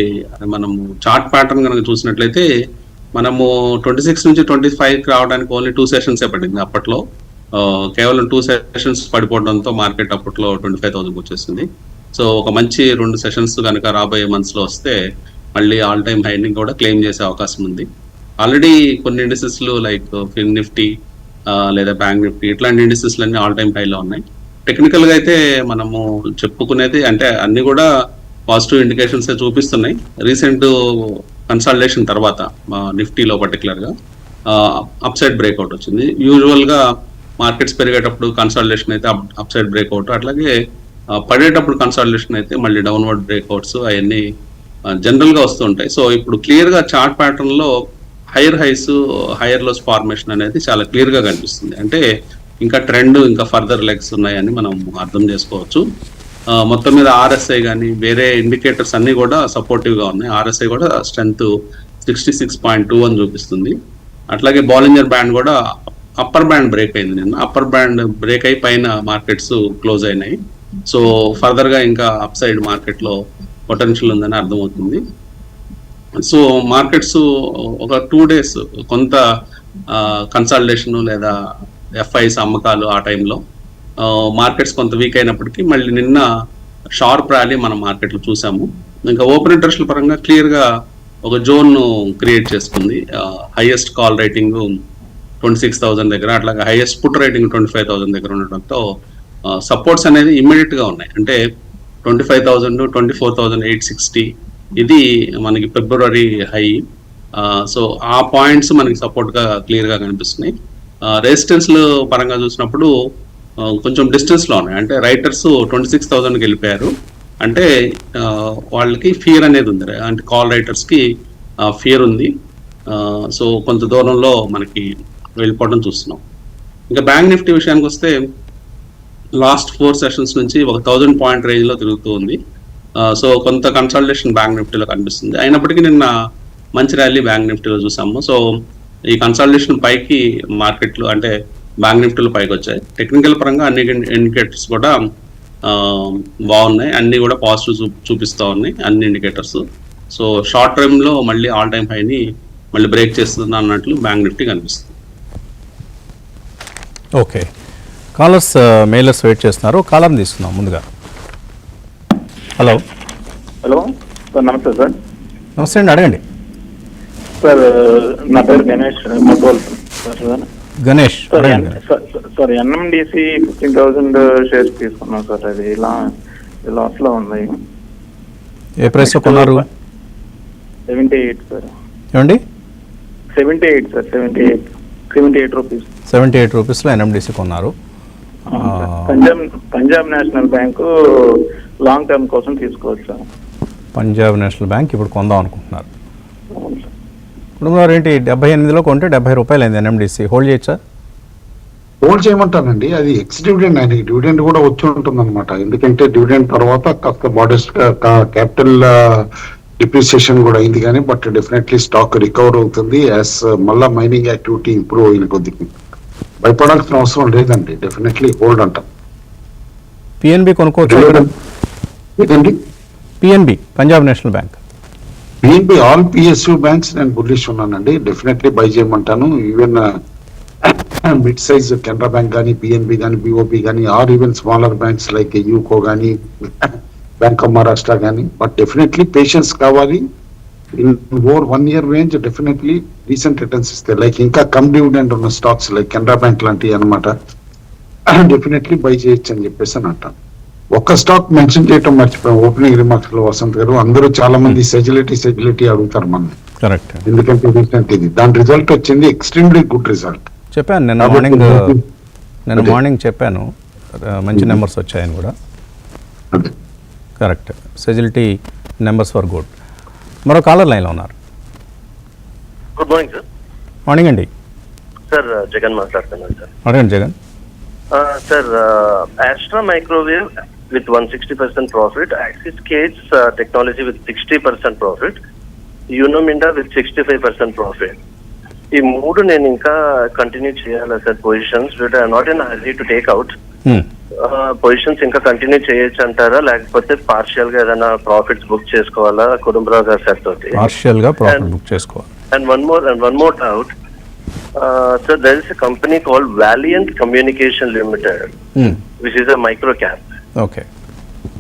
C: మనము చార్ట్ ప్యాటర్న్ కనుక చూసినట్లయితే మనము 26 నుంచి 25కి రావడానికి ఓన్లీ 2 sessions పడింది. అప్పట్లో కేవలం 2 sessions పడిపోవడంతో మార్కెట్ అప్పట్లో 25,000 వచ్చేసింది. సో ఒక మంచి 2 sessions కనుక రాబోయే months లో వస్తే మళ్ళీ ఆల్ టైమ్ హైని కూడా క్లెయిమ్ చేసే అవకాశం ఉంది. ఆల్రెడీ కొన్ని ఇండిసెస్లు లైక్ ఫిన్ నిఫ్టీ లేదా బ్యాంక్ నిఫ్టీ ఇట్లాంటి ఇండిసెస్లు అన్ని ఆల్ టైమ్ హైలో ఉన్నాయి. టెక్నికల్ గా అయితే మనము చెప్పుకునేది అంటే అన్ని కూడా పాజిటివ్ ఇండికేషన్స్ చూపిస్తున్నాయి. రీసెంట్ కన్సాలిడేషన్ తర్వాత నిఫ్టీలో పర్టికులర్ గా అప్ సైడ్ బ్రేక్అవుట్ వచ్చింది. యూజువల్ గా మార్కెట్స్ పెరిగేటప్పుడు కన్సాలిడేషన్ అయితే అప్ సైడ్ బ్రేక్అవుట్, అట్లాగే పడేటప్పుడు కన్సాలిడేషన్ అయితే మళ్ళీ డౌన్వర్డ్ బ్రేక్అవుట్స్ అవన్నీ జనరల్ గా వస్తుంటాయి. సో ఇప్పుడు క్లియర్ గా చార్ట్ ప్యాటర్న్ లో higher highs higher lows formation అనేది చాలా క్లియర్ గా కనిపిస్తుంది. అంటే ఇంకా ట్రెండ్ ఇంకా ఫర్దర్ లెగ్స్ ఉన్నాయని మనం అర్థం చేసుకోవచ్చు. మొత్తం మీద ఆర్ఎస్ఐ కానీ వేరే ఇండికేటర్స్ అన్ని కూడా సపోర్టివ్ గా ఉన్నాయి. ఆర్ఎస్ఐ కూడా స్ట్రెంత్ 66.2 అని చూపిస్తుంది. అట్లాగే బాలింజర్ బ్యాండ్ కూడా అప్పర్ బ్యాండ్ బ్రేక్ అయింది. నిన్న అప్పర్ బ్యాండ్ బ్రేక్ అయి పైన మార్కెట్స్ క్లోజ్ అయినాయి. సో ఫర్దర్ గా ఇంకా అప్ సైడ్ మార్కెట్ లో పొటెన్షియల్ ఉందని అర్థమవుతుంది. సో మార్కెట్స్ ఒక 2 days కొంత కన్సాలిడేషన్ లేదా ఎఫ్ఐస్ అమ్మకాలు ఆ టైంలో మార్కెట్స్ కొంత వీక్ అయినప్పటికీ మళ్ళీ నిన్న షార్ప్ ర్యాలీ మనం మార్కెట్లో చూసాము. ఇంకా ఓపెన్ ఇంట్రెస్ట్ల పరంగా క్లియర్ గా ఒక జోన్ క్రియేట్ చేసుకుంది. హైయెస్ట్ కాల్ రేటింగ్ 26,000 దగ్గర, అట్లాగే హైయెస్ట్ పుట్ రేటింగ్ 25,000 దగ్గర ఉండడంతో సపోర్ట్స్ అనేది ఇమ్మీడియట్ గా ఉన్నాయి. అంటే 25,000, 24,860 ఇది మనకి ఫిబ్రవరి హై. సో ఆ పాయింట్స్ మనకి సపోర్ట్ గా క్లియర్ గా కనిపిస్తున్నాయి. రెసిస్టెన్స్ పరంగా చూసినప్పుడు కొంచెం డిస్టెన్స్ లో ఉన్నాయి. అంటే రైటర్స్ 26,000కి వెళ్ళిపోయారు. అంటే వాళ్ళకి ఫియర్ అనేది ఉంది, అంటే కాల్ రైటర్స్ కి ఫియర్ ఉంది. సో కొంత దూరంలో మనకి వెళ్ళిపోవడం చూస్తున్నాం. ఇంకా బ్యాంక్ నిఫ్టీ విషయానికి వస్తే లాస్ట్ 4 sessions నుంచి ఒక 1000 point రేంజ్ లో తిరుగుతూ ఉంది. సో కొంత కన్సల్టేషన్ బ్యాంక్ నిఫ్టీలో కనిపిస్తుంది. అయినప్పటికీ నిన్న మంచి ర్యాలీ బ్యాంక్ నిఫ్టీలో చూసాము. సో ఈ కన్సల్టేషన్ పైకి మార్కెట్లు అంటే బ్యాంక్ నిఫ్టీలో పైకి వచ్చాయి. టెక్నికల్ పరంగా అన్ని ఇండికేటర్స్ కూడా బాగున్నాయి, అన్ని కూడా పాజిటివ్ చూపిస్తూ ఉన్నాయి అన్ని ఇండికేటర్స్. సో షార్ట్ టర్మ్ లో మళ్ళీ ఆల్ టైమ్ హైని మళ్ళీ బ్రేక్ చేస్తుంది అన్నట్లు బ్యాంక్ నిఫ్టీ కనిపిస్తుంది.
A: ఓకే, కాలర్స్ మెయిలర్స్ వెయిట్ చేస్తున్నారు. కాలర్ని తీసుకుందాం ముందుగా. హలో
D: హలో సార్, నమస్తే సార్.
A: నమస్తే అండి, అడగండి.
D: సార్ నా పేరు గణేష్ మొట్టోల్ సార్.
A: గణేష్
D: సార్
A: అడగండి.
D: సార్ ఎన్ఎండిసి 15,000 షేర్స్ తీసుకున్నాం సార్. అది ఇలా లాస్లో ఉంది.
A: ఏ ప్రైస్లో కొన్నారు?
D: 78 సార్.
A: ఏమండి?
D: 78 సార్. 78 రూపీస్.
A: 78 రూపీస్లో ఎన్ఎండిసి కొన్నారు.
D: Punjab national bank long term కోసం తీసుకోవచ్చు సార్.
A: పంజాబ్ నేషనల్ బ్యాంక్ ఇప్పుడు కొందాం అనుకుంటున్నారు.
D: అవును సార్.
A: ఇప్పుడు ఏంటి 78లో కొంటే 70 రూపాయలు అయింది ఎన్ఎండిసి. హోల్డ్ చేయొచ్చా?
B: హోల్డ్ చేయమంటానండి. అది ఎక్స్ డివిడెండ్, ఆయనకి డివిడెండ్ కూడా వచ్చి ఉంటుంది అనమాట. ఎందుకంటే డివిడెండ్ తర్వాత కాస్త మోడెస్ట్ క్యాపిటల్ డిప్రిసియేషన్ కూడా అయింది కానీ, బట్ డెఫినెట్లీ స్టాక్ రికవర్ అవుతుంది యాజ్ మళ్ళా మైనింగ్ యాక్టివిటీ ఇంప్రూవ్ అయిన కొద్దికి. భయపడాల్సిన అవసరం లేదండి, డెఫినెట్లీ హోల్డ్ అంటాం.
A: పిఎన్బి కొనుక్కోవచ్చు.
B: ఏదండి?
A: PNB, Punjab National Bank.
B: PNB all PSU banks నేను బుల్లిష్ ఉన్నానండి, డెఫినెట్లీ బై చేయమంటాను. Even mid size Canara Bank కానీ, పిఎన్బి కానీ, బిఓపి కానీ, or even smaller banks like UCO కానీ, బ్యాంక్ ఆఫ్ మహారాష్ట్ర కానీ. బట్ డెఫినెట్లీ పేషెన్స్ కావాలి. In over 1 year range definitely recent returns ఇస్తాయి. లైక్ ఇంకా కమ్ డివిడెండ్ ఉన్న స్టాక్స్ లైక్ కెనరా బ్యాంక్ లాంటివి అనమాట. డెఫినెట్లీ బై చేయొచ్చు అని చెప్పేసి అని అంటాను. ఒక్క స్టాక్ మెన్షన్ చేయడం మర్చిపోయాం ఓపెనింగ్ రిమార్క్స్ లో వసంత్ గారు. అందరూ చాలా మంది సెజిలిటీ అడుగుతారు మనం.
A: కరెక్ట్.
B: ఎందుకంటే రీసెంట్ ఇది దాని రిజల్ట్ వచ్చింది, ఎక్స్ట్రీమ్లీ గుడ్ రిజల్ట్.
A: చెప్పాను నిన్న మార్నింగ్ చెప్పాను, మంచి నెంబర్స్ వచ్చాయని కూడా.
B: అదే
A: కరెక్ట్, సెజిలిటీ నెంబర్స్ ఫర్ గుడ్. మరో కాలర్ లైన్లో ఉన్నారు.
E: Good morning sir.
A: మార్నింగ్ అండి.
E: సార్ జగన్ మాట్లాడుతున్నాను సార్.
A: అడగండి Jagan.
E: Sir Astra Microwave with 160% profit, Axis Cades Technology with 60% profit, Uno Minda with 65% profit. ఈ మూడు నేను ఇంకా కంటిన్యూ చేయాలా sir positions? But I not in hurry to take out. Positions ఇంకా continue చేయొచ్చు అంటారా, లేకపోతే పార్షియల్ గా ఏదైనా ప్రాఫిట్స్ బుక్ చేసుకోవాలా కుటుంబరావు గారి సార్ తోటి?
A: పార్షియల్ గా ప్రాఫిట్ బుక్ చేసుకోవాలి.
E: And one more doubt. So there is a company called Valiant Communication Limited, which is a micro cap.
A: Okay.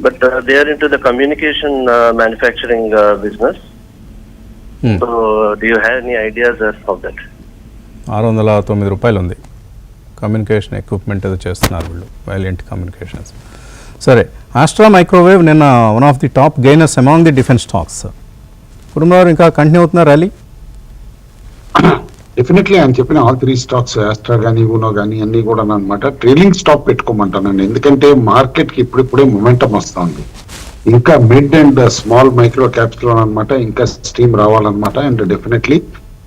E: But they are into the communication manufacturing business. So do you have any ideas of that?
A: 609 రూపాయలు ఉంది. Communication equipment ఏదో చేస్తున్నారు వీళ్ళు, Valiant communications. సరే, Astra Microwave నిన్న one of the top gainers among the defence stocks. కుటుంబారు ఇంకా continue అవుతున్నారు ర్యాలీ?
B: డెఫినెట్లీ ఆయన చెప్పిన ఆల్ 3 స్టాక్స్ ఆస్ట్రా కానీ, ఊనో కానీ అన్ని కూడా అనమాట ట్రైలింగ్ స్టాక్ పెట్టుకోమంటానండి. ఎందుకంటే మార్కెట్ కి ఇప్పుడిప్పుడే మొమెంటం వస్తుంది. ఇంకా mid and small micro caps లో అనమాట ఇంకా స్టీమ్ రావాలన్నమాట. And definitely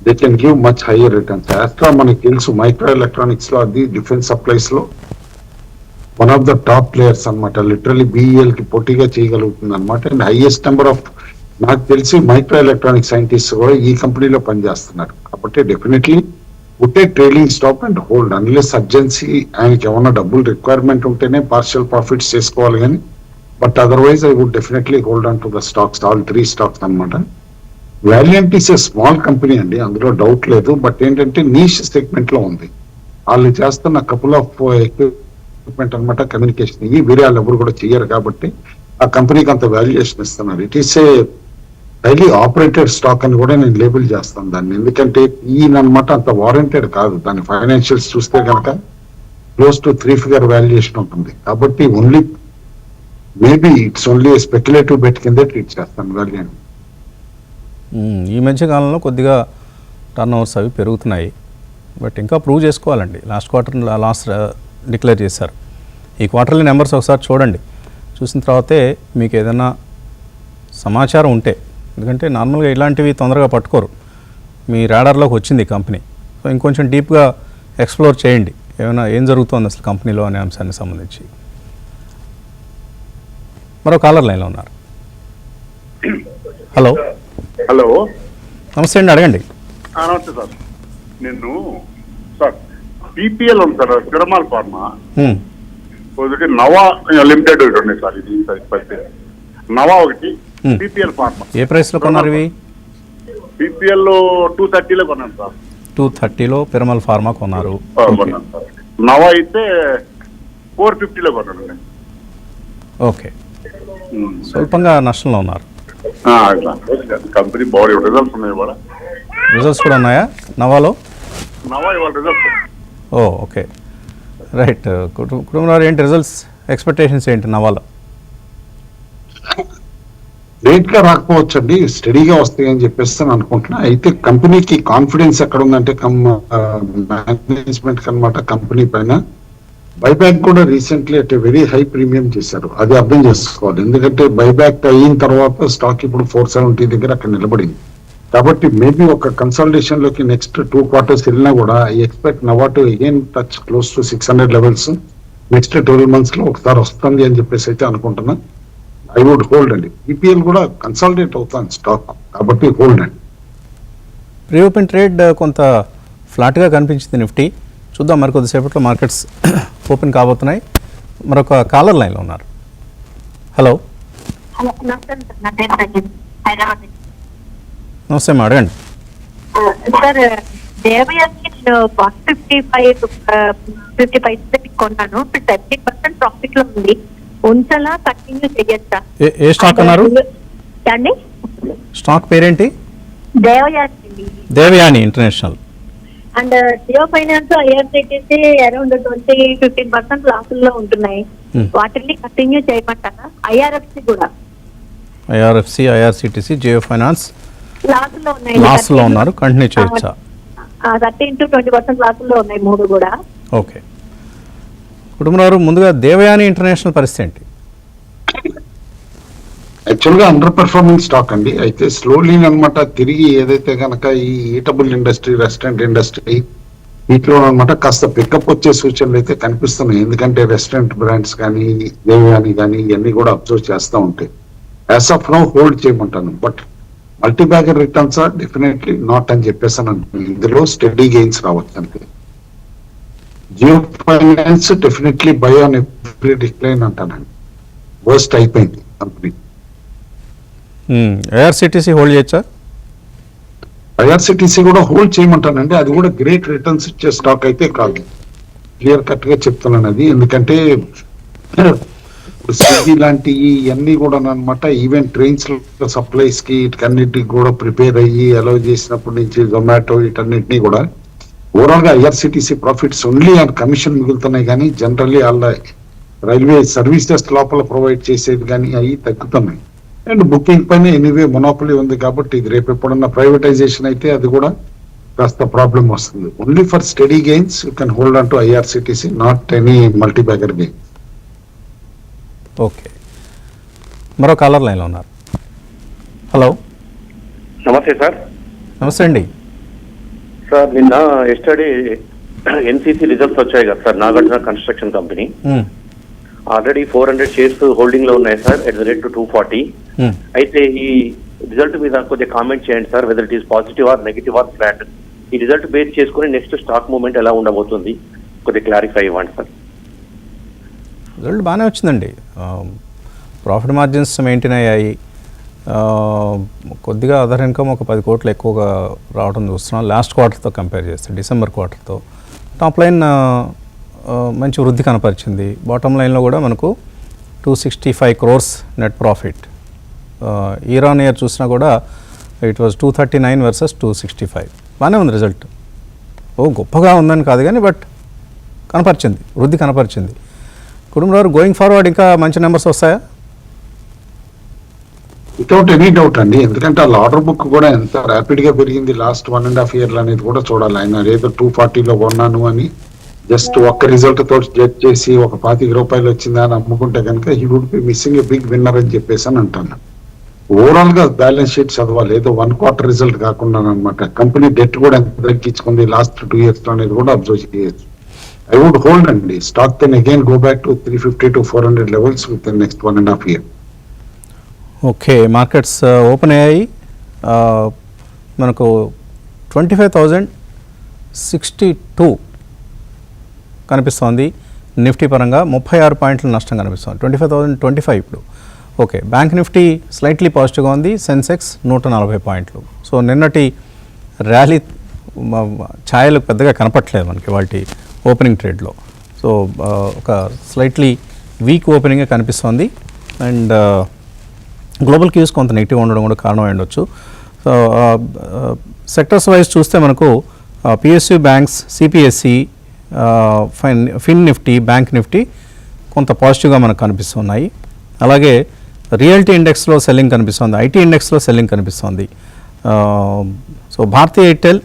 B: they can give much higher returns. Astra మనకి తెలుసు మైక్రో ఎలక్ట్రానిక్స్ లో, అది డిఫెన్స్ సప్లైస్ లో one of the top players అనమాట. లిటరలీ బిఈఎల్ కి పోటీగా చేయగలుగుతుంది అనమాట. అండ్ హైయెస్ట్ నెంబర్ ఆఫ్, నాకు తెలిసి మైక్రో ఎలక్ట్రానిక్ సైంటిస్ట్ కూడా ఈ కంపెనీలో పనిచేస్తున్నారు. కాబట్టి డెఫినెట్లీ ఉట్టే trailing stop and hold. Unless urgency ఆయనకి ఏమన్నా డబ్బులు రిక్వైర్మెంట్ ఉంటేనే పార్షియల్ ప్రాఫిట్స్ చేసుకోవాలి కానీ, but otherwise I would definitely hold on to the stocks, all 3 stocks అనమాట. Valiant is a small company అండి, అందులో డౌట్ లేదు. బట్ ఏంటంటే నీష్ సెగ్మెంట్ లో ఉంది. వాళ్ళు చేస్తున్న కపుల్ ఆఫ్ ఎక్విప్మెంట్ అనమాట కమ్యూనికేషన్, ఇవి వేరే వాళ్ళు ఎవరు కూడా చెయ్యరు. కాబట్టి ఆ కంపెనీకి అంత వాల్యుయేషన్ ఇస్తున్నారు. It is a highly operated stock అని కూడా నేను లేబుల్ చేస్తాను దాన్ని. ఎందుకంటే ఈయన అనమాట అంత వారంటెడ్ కాదు. దాని ఫైనాన్షియల్స్ చూస్తే కనుక క్లోజ్ టు 3 figure వాల్యుయేషన్ ఉంటుంది. కాబట్టి only maybe it's only speculative bet కింద ట్రీట్ చేస్తాను వాల్యూ.
A: ఈ మధ్య కాలంలో కొద్దిగా టర్న్ ఓవర్స్ అవి పెరుగుతున్నాయి. బట్ ఇంకా ప్రూవ్ చేసుకోవాలండి. లాస్ట్ క్వార్టర్ లాస్ డిక్లేర్ చేశారు. ఈ క్వార్టర్లీ నెంబర్స్ ఒకసారి చూడండి. చూసిన తర్వాతే మీకు ఏదైనా సమాచారం ఉంటే, ఎందుకంటే నార్మల్గా ఇలాంటివి తొందరగా పట్టుకోరు. మీ రాడార్లోకి వచ్చింది కంపెనీ, సో ఇంకొంచెం డీప్గా ఎక్స్ప్లోర్ చేయండి ఏమైనా ఏం జరుగుతోంది అసలు కంపెనీలో అనే అంశానికి సంబంధించి. మరో కాలర్ లైన్లో ఉన్నారు. హలో.
F: హలో,
A: నమస్తే అండి, అడగండి.
F: నమస్తే సార్. నేను సార్ పీపీఎల్ ఉంది సార్, పిరమాల్ ఫార్మా, ఒకటి నవా లిమిటెడ్ ఒకటి ఉన్నాయి సార్. ఇది నవా ఒకటి, పీపీఎల్ ఫార్మా.
A: ఏ ప్రైస్లో కొన్నారు ఇవి?
F: పీపీఎల్ 230లో కొన్నాను సార్.
A: 230లో పిరమల్ ఫార్మా కొన్నారు.
F: కొన్నాను సార్. నవా అయితే 450లో కొన్నానండి.
A: ఓకే, స్వల్పంగా నష్టంలో ఉన్నారు.
F: అట్లా కంపెనీ బాడీ రిజల్ట్స్ ఉన్నాయి ఇవాళ.
A: రిజల్ట్స్ కూడా ఉన్నాయా నవాలో?
F: నవా ఇవాళ రిజల్ట్స్.
A: ఓ ఓకే, రైట్. కుటుంబంలో ఏంటి రిజల్ట్స్ ఎక్స్పెక్టేషన్స్ ఏంటి నవాలో?
B: లేట్ గా రాకపోవచ్చు అండి, స్టడీగా వస్తాయి అని చెప్పేసి నేను అనుకుంటున్నా. అయితే కంపెనీకి కాన్ఫిడెన్స్ ఎక్కడ ఉందంటే మేనేజ్మెంట్ అనమాట కంపెనీ పైన. బైబ్యాక్ కూడా recently at very high premium చేశారు, అది అర్థం చేసుకోవాలి. ఎందుకంటే బైబ్యాక్ అయిన తర్వాత స్టాక్ ఇప్పుడు 470 దగ్గర అక్కడ నిలబడింది. కాబట్టి మేబీ ఒక కన్సల్టేషన్ లోకి నెక్స్ట్ 2 quarters వెళ్ళినా కూడా ఐ ఎక్స్పెక్ట్ నవా to again touch close to 600 levels next 12 months లో ఒకసారి వస్తుంది అని చెప్పేసి అయితే అనుకుంటున్నా. ఐ వుడ్ హోల్డ్ అండి. ఈపీఎల్ కూడా కన్సాలిడేట్ అవుతాను స్టాక్, కాబట్టి హోల్డ్ అండి.
A: ప్రీ ఓపెన్ ట్రేడ్ కొంత ఫ్లాట్గా కనిపించింది నిఫ్టీ. చూద్దాం మరి కొద్దిసేపట్లో మార్కెట్స్ ఓపెన్ కాబోతున్నాయి. మరొక కాలర్ లైన్లో ఉన్నారు. హలో
G: హలో, నమస్తే సార్. నా పేరు సజీవ్, హైదరాబాద్ నుంచి.
A: నమస్తే మేడం, అడగండి.
G: సార్, దేవయానికి నేను 50 కొన్నాను. ఇప్పుడు 30% ప్రాఫిట్ లో ఉంది. ఉంచాలా, కంటిన్యూ చేయొచ్చా?
A: ఏ స్టాక్ అన్నారు?
G: అండి,
A: స్టాక్ పేరేంటి?
G: Devyani.
A: Devyani International.
G: And Jio Finance, IRCTC around 15% లాసుల్లో ఉంటున్నాయి. వాటిని కంటిన్యూ చేయమంటారా? ఐఆర్ఎఫ్సి కూడా
A: ఐఆర్ఎఫ్సి, ఐఆర్సిటిసి, జియో ఫైనాన్స్
G: లాసుల్లో ఉన్నాయి.
A: లాస్లో ఉన్నారు, కంటిన్యూ చేయొచ్చా?
G: 13 to 20% లాసుల్లో ఉన్నాయి మూడు కూడా.
A: ఓకే. కుటుంబంలో ముందుగా దేవయాని ఇంటర్నేషనల్ పరిస్థితి ఏంటి?
B: యాక్చువల్ గా అండర్ పర్ఫార్మింగ్ స్టాక్ అండి. అయితే స్లోలీ అనమాట తిరిగి ఏదైతే కనుక ఈ ఈటబుల్ ఇండస్ట్రీ, రెస్టారెంట్ ఇండస్ట్రీ వీటిలో అనమాట కాస్త పికప్ వచ్చే సూచనలు అయితే కనిపిస్తున్నాయి. ఎందుకంటే రెస్టారెంట్ బ్రాండ్స్ కానీ దేవయాని కానీ ఇవన్నీ కూడా అబ్జర్వ్ చేస్తూ ఉంటాయి. యాజ్ ఆఫ్ నౌ హోల్డ్ చేయమంటాను. But multibagger returns are definitely not అని చెప్పేసాను. ఇందులో స్టడీ గెయిన్స్ రావచ్చు అంతే. Jio Finance definitely buy on every decline అంటానండి. వర్స్ట్ అయిపోయింది కంపెనీ.
A: ఐఆర్సిటిసి హోల్డ్ చేయొచ్చా?
B: ఐఆర్సిటిసి కూడా హోల్డ్ చేయమంటానండి. అది కూడా గ్రేట్ రిటర్న్స్ ఇచ్చే స్టాక్ అయితే కాదు, క్లియర్ కట్ గా చెప్తున్నాను అది. ఎందుకంటే స్విగ్గీ లాంటి ఇవన్నీ కూడా అనమాట ఈవెన్ ట్రైన్స్ సప్లైస్ కి వీటన్నిటికి కూడా ప్రిపేర్ అయ్యి అలౌ చేసినప్పటి నుంచి జొమాటో వీటన్నిటినీ కూడా ఓవరాల్ గా IRCTC profits only on commission మిగులుతున్నాయి, కానీ జనరల్లీ వాళ్ళ రైల్వే సర్వీసెస్ లోపల ప్రొవైడ్ చేసేది కానీ అవి తగ్గుతున్నాయి. అండ్ బుకింగ్ పైన ఎనీవే మొనోపలీ ఉంది కాబట్టి ఇది రేపు ఎప్పుడన్నా ప్రైవేటైజేషన్ అయితే అది కూడా కాస్త ప్రాబ్లం వస్తుంది. Only for study gains you can hold on to IRCTC, not any multibagger gain.
A: Okay, మరో కాలర్ లైన్లో ఉన్నారు. హలో,
H: నమస్తే సార్.
A: నమస్తే అండి.
H: సార్, నిన్న ఎస్టర్డే ఎన్సీసీ రిజల్ట్స్ వచ్చాయి కదా sir, Nagarjuna construction company. Already 400 shares holding లో ఉన్నాయి సార్, ఎట్ ద రేట్ 240. అయితే ఈ రిజల్ట్ మీద కొద్దిగా కామెంట్ చేయండి sir, whether it is positive or negative or flat. ఈ రిజల్ట్ బేస్ చేసుకుని నెక్స్ట్ స్టాక్ మూవ్మెంట్ ఎలా ఉండబోతుంది, కొద్దిగా క్లారిఫై ఇవ్వండి సార్.
A: రిజల్ట్ బాగానే వచ్చిందండి. ప్రాఫిట్ మార్జిన్స్ మెయింటైన్ అయ్యాయి. కొద్దిగా అదర్ ఇన్కమ్ ఒక 10 కోట్లు ఎక్కువగా రావడం చూస్తున్నాం లాస్ట్ క్వార్టర్తో కంపేర్ చేస్తే, డిసెంబర్ క్వార్టర్తో. టాప్ లైన్ మంచి వృద్ధి కనపరిచింది. బాటమ్ లైన్లో కూడా మనకు 265 crores net profit. Year on year చూసినా కూడా ఇట్ వాజ్ 239 versus 265. బాగానే ఉంది రిజల్ట్. గొప్పగా ఉందని కాదు కానీ బట్ కనపరిచింది, వృద్ధి కనపరిచింది. కుటుంబంలో గోయింగ్ ఫార్వర్డ్ ఇంకా మంచి నెంబర్స్ వస్తాయా?
B: వితౌట్ ఎనీ డౌట్ అండి. ఎందుకంటే వాళ్ళ ఆర్డర్ బుక్ కూడా ఎంత ర్యాపిడ్ గా పెరిగింది లాస్ట్ 1.5 years అనేది కూడా చూడాలి. ఆయన ఏదో 240లో కొన్నాను అని జస్ట్ ఒక్క రిజల్ట్ తోటి జడ్జ్ చేసి ఒక 25 రూపాయలు వచ్చిందా అని అమ్ముకుంటే కనుక he would be missing a big winner అని చెప్పేసి అని అంటాను. ఓవరాల్ గా బ్యాలెన్స్ షీట్ చదవాలి, ఏదో 1 quarter రిజల్ట్ కాకుండా అనమాట. కంపెనీ డెట్ కూడా ఎంత తగ్గించుకుంది లాస్ట్ 2 years లో అనేది కూడా అబ్జర్వ్ చేయొచ్చు. ఐ వుడ్ హోల్డ్ అండి stock, then again go back to 350 to 400 levels with the next 1.5 years.
A: Okay, markets open అయ్యాయి. మనకు 25,062 కనిపిస్తోంది. నిఫ్టీ పరంగా 36 పాయింట్ల నష్టం కనిపిస్తుంది. 25,025 ఇప్పుడు. ఓకే, బ్యాంక్ నిఫ్టీ స్లైట్లీ పాజిటివ్గా ఉంది. సెన్సెక్స్ 140 పాయింట్లు. సో నిన్నటి ర్యాలీ ఛాయలు పెద్దగా కనపట్లేదు మనకి వాటి ఓపెనింగ్ ట్రేడ్లో. సో ఒక స్లైట్లీ వీక్ ఓపెనింగే కనిపిస్తోంది. అండ్ గ్లోబల్ క్యూస్ కొంత నెగిటివ్ ఉండడం కూడా కారణం అయి ఉండొచ్చు. సో సెక్టర్స్ వైజ్ చూస్తే మనకు పిఎస్యు బ్యాంక్స్, సిపిఎస్సి, ఫిన్ నిఫ్టీ, బ్యాంక్ నిఫ్టీ కొంత పాజిటివ్గా మనకు కనిపిస్తున్నాయి. అలాగే రియల్టీ ఇండెక్స్లో సెల్లింగ్ కనిపిస్తుంది, ఐటీ ఇండెక్స్లో సెల్లింగ్ కనిపిస్తుంది. సో భారతీయ ఎయిర్టెల్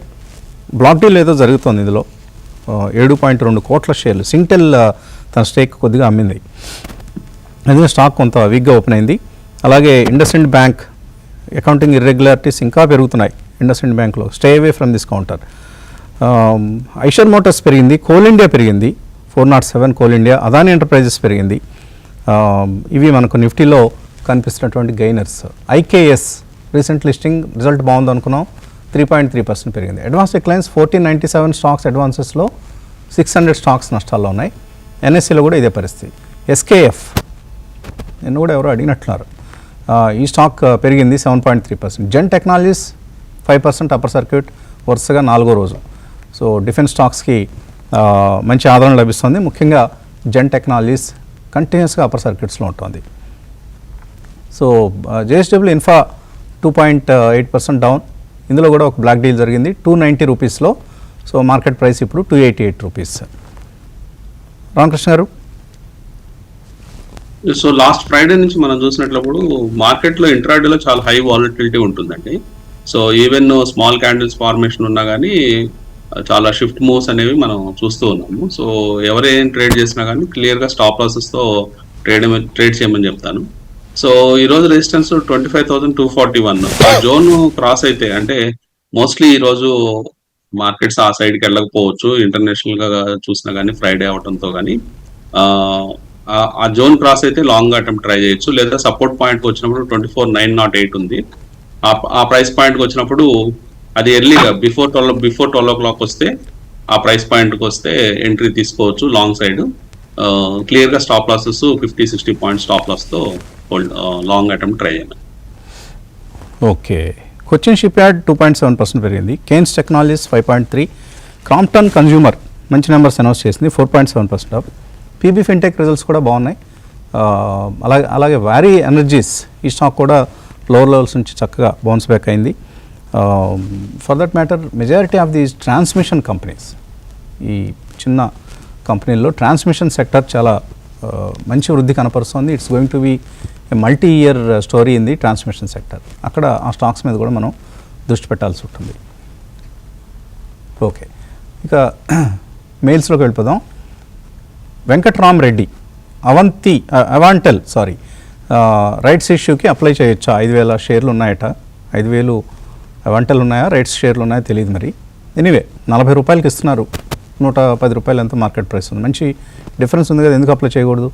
A: బ్లాక్ డీల్ ఏదో జరుగుతుంది, ఇందులో 7.2 కోట్ల షేర్లు సింగ్టెల్ తన స్టేక్ కొద్దిగా అమ్మింది, అందుకే స్టాక్ కొంత వీక్గా ఓపెన్ అయింది. అలాగే ఇండస్ఇండ్ బ్యాంక్ అకౌంటింగ్ ఇర్రెగ్యులారిటీస్ ఇంకా పెరుగుతున్నాయి ఇండస్ఇండ్ బ్యాంక్లో, stay away from this counter. Eicher Motors పెరిగింది, కోల్ ఇండియా పెరిగింది 407, కోల్ ఇండియా, అదాని ఎంటర్ప్రైజెస్ పెరిగింది. ఇవి మనకు నిఫ్టీలో కనిపిస్తున్నటువంటి gainers. IKS recent listing result బాగుంది అనుకున్నాం, 3.3% పెరిగింది. అడ్వాన్స్ డిక్లైన్స్ 1497 స్టాక్స్ అడ్వాన్సెస్లో 600 స్టాక్స్ నష్టాల్లో ఉన్నాయి. ఎన్ఎస్సిలో కూడా ఇదే పరిస్థితి. ఎస్కేఎఫ్ నిన్ను కూడా ఎవరో అడిగినట్లున్నారు, ఈ స్టాక్ పెరిగింది 7.3%. జెన్ టెక్నాలజీస్ 5% అప్పర్ సర్క్యూట్ వరుసగా 4వ రోజు. సో డిఫెన్స్ స్టాక్స్కి మంచి ఆదరణ లభిస్తుంది, ముఖ్యంగా జెన్ టెక్నాలజీస్ కంటిన్యూస్గా అప్పర్ సర్క్యూట్స్లో ఉంటుంది. సో జేఎస్డబ్ల్యూ ఇన్ఫా 2.8% డౌన్, ఇందులో కూడా ఒక బ్లాక్ డీల్ జరిగింది 290 రూపీస్లో. సో మార్కెట్ ప్రైస్ ఇప్పుడు 288 రూపీస్. రామకృష్ణ గారు.
C: సో లాస్ట్ ఫ్రైడే నుంచి మనం చూసినట్లప్పుడు మార్కెట్లో ఇంట్రాడేలో చాలా హై వాలటిలిటీ ఉంటుందండి. So even small candles formation ఉన్నా కానీ చాలా షిఫ్ట్ మూవ్స్ అనేవి మనం చూస్తూ ఉన్నాము. సో ఎవరేం ట్రేడ్ చేసినా కానీ క్లియర్గా స్టాప్ లాసెస్తో ట్రేడ్ చేయమని చెప్తాను. సో ఈరోజు రెసిస్టెన్స్ 25,241 ఆ జోన్ క్రాస్ అయితే, అంటే మోస్ట్లీ ఈరోజు మార్కెట్స్ ఆ సైడ్కి వెళ్ళకపోవచ్చు ఇంటర్నేషనల్గా చూసినా కానీ ఫ్రైడే అవడంతో, కానీ ఆ జోన్ క్రాస్ అయితే లాంగ్ అటెంప్ట్ ట్రై చేయొచ్చు. లేదా సపోర్ట్ పాయింట్కి వచ్చినప్పుడు 24,908 ఉంది, ఆ ప్రైస్ పాయింట్కి వచ్చినప్పుడు అది ఎర్లీగా బిఫోర్ 12 o'clock వస్తే ఆ ప్రైస్ పాయింట్కి వస్తే ఎంట్రీ తీసుకోవచ్చు లాంగ్ సైడ్. క్లియర్గా స్టాప్ లాసెస్ 50-60 పాయింట్ స్టాప్ లాస్తో లాంగ్ అటెంప్ట్ ట్రై చేయాలి.
A: ఓకే. కొచ్చిన్ షిప్ యార్డ్ 2.7% పెరిగింది. కేన్స్ టెక్నాలజీస్ 5.3, క్రాంప్టన్ కన్జ్యూమర్ మంచి నెంబర్స్ అనౌన్స్ చేసింది 4.7% అప్. పీబీ ఫిన్టెక్ రిజల్ట్స్ కూడా బాగున్నాయి. అలాగే వారీ ఎనర్జీస్ ఈ స్టాక్ కూడా లోవర్ లెవెల్స్ నుంచి చక్కగా బౌన్స్ బ్యాక్ అయింది. For that matter majority of these transmission companies, ఈ చిన్న కంపెనీల్లో ట్రాన్స్మిషన్ సెక్టర్ చాలా మంచి వృద్ధి కనపరుస్తుంది. It's going to B a multi year story in the transmission sector. అక్కడ ఆ స్టాక్స్ మీద కూడా మనం దృష్టి పెట్టాల్సి ఉంటుంది. ఓకే, ఇక మెయిల్స్లోకి వెళ్ళిపోదాం. వెంకట్రామ్ రెడ్డి అవాంటెల్ రైట్స్ ఇష్యూకి అప్లై చేయొచ్చా? 5,000 షేర్లు ఉన్నాయట. 5,000 అవాంటెల్ ఉన్నాయా, రైట్స్ షేర్లు ఉన్నాయా తెలియదు మరి. ఎనీవే 40 రూపాయలకి ఇస్తున్నారు, 110 రూపాయలు ఎంత మార్కెట్ ప్రైస్ ఉంది, మంచి డిఫరెన్స్ ఉంది కదా, ఎందుకు అప్లై చేయకూడదు?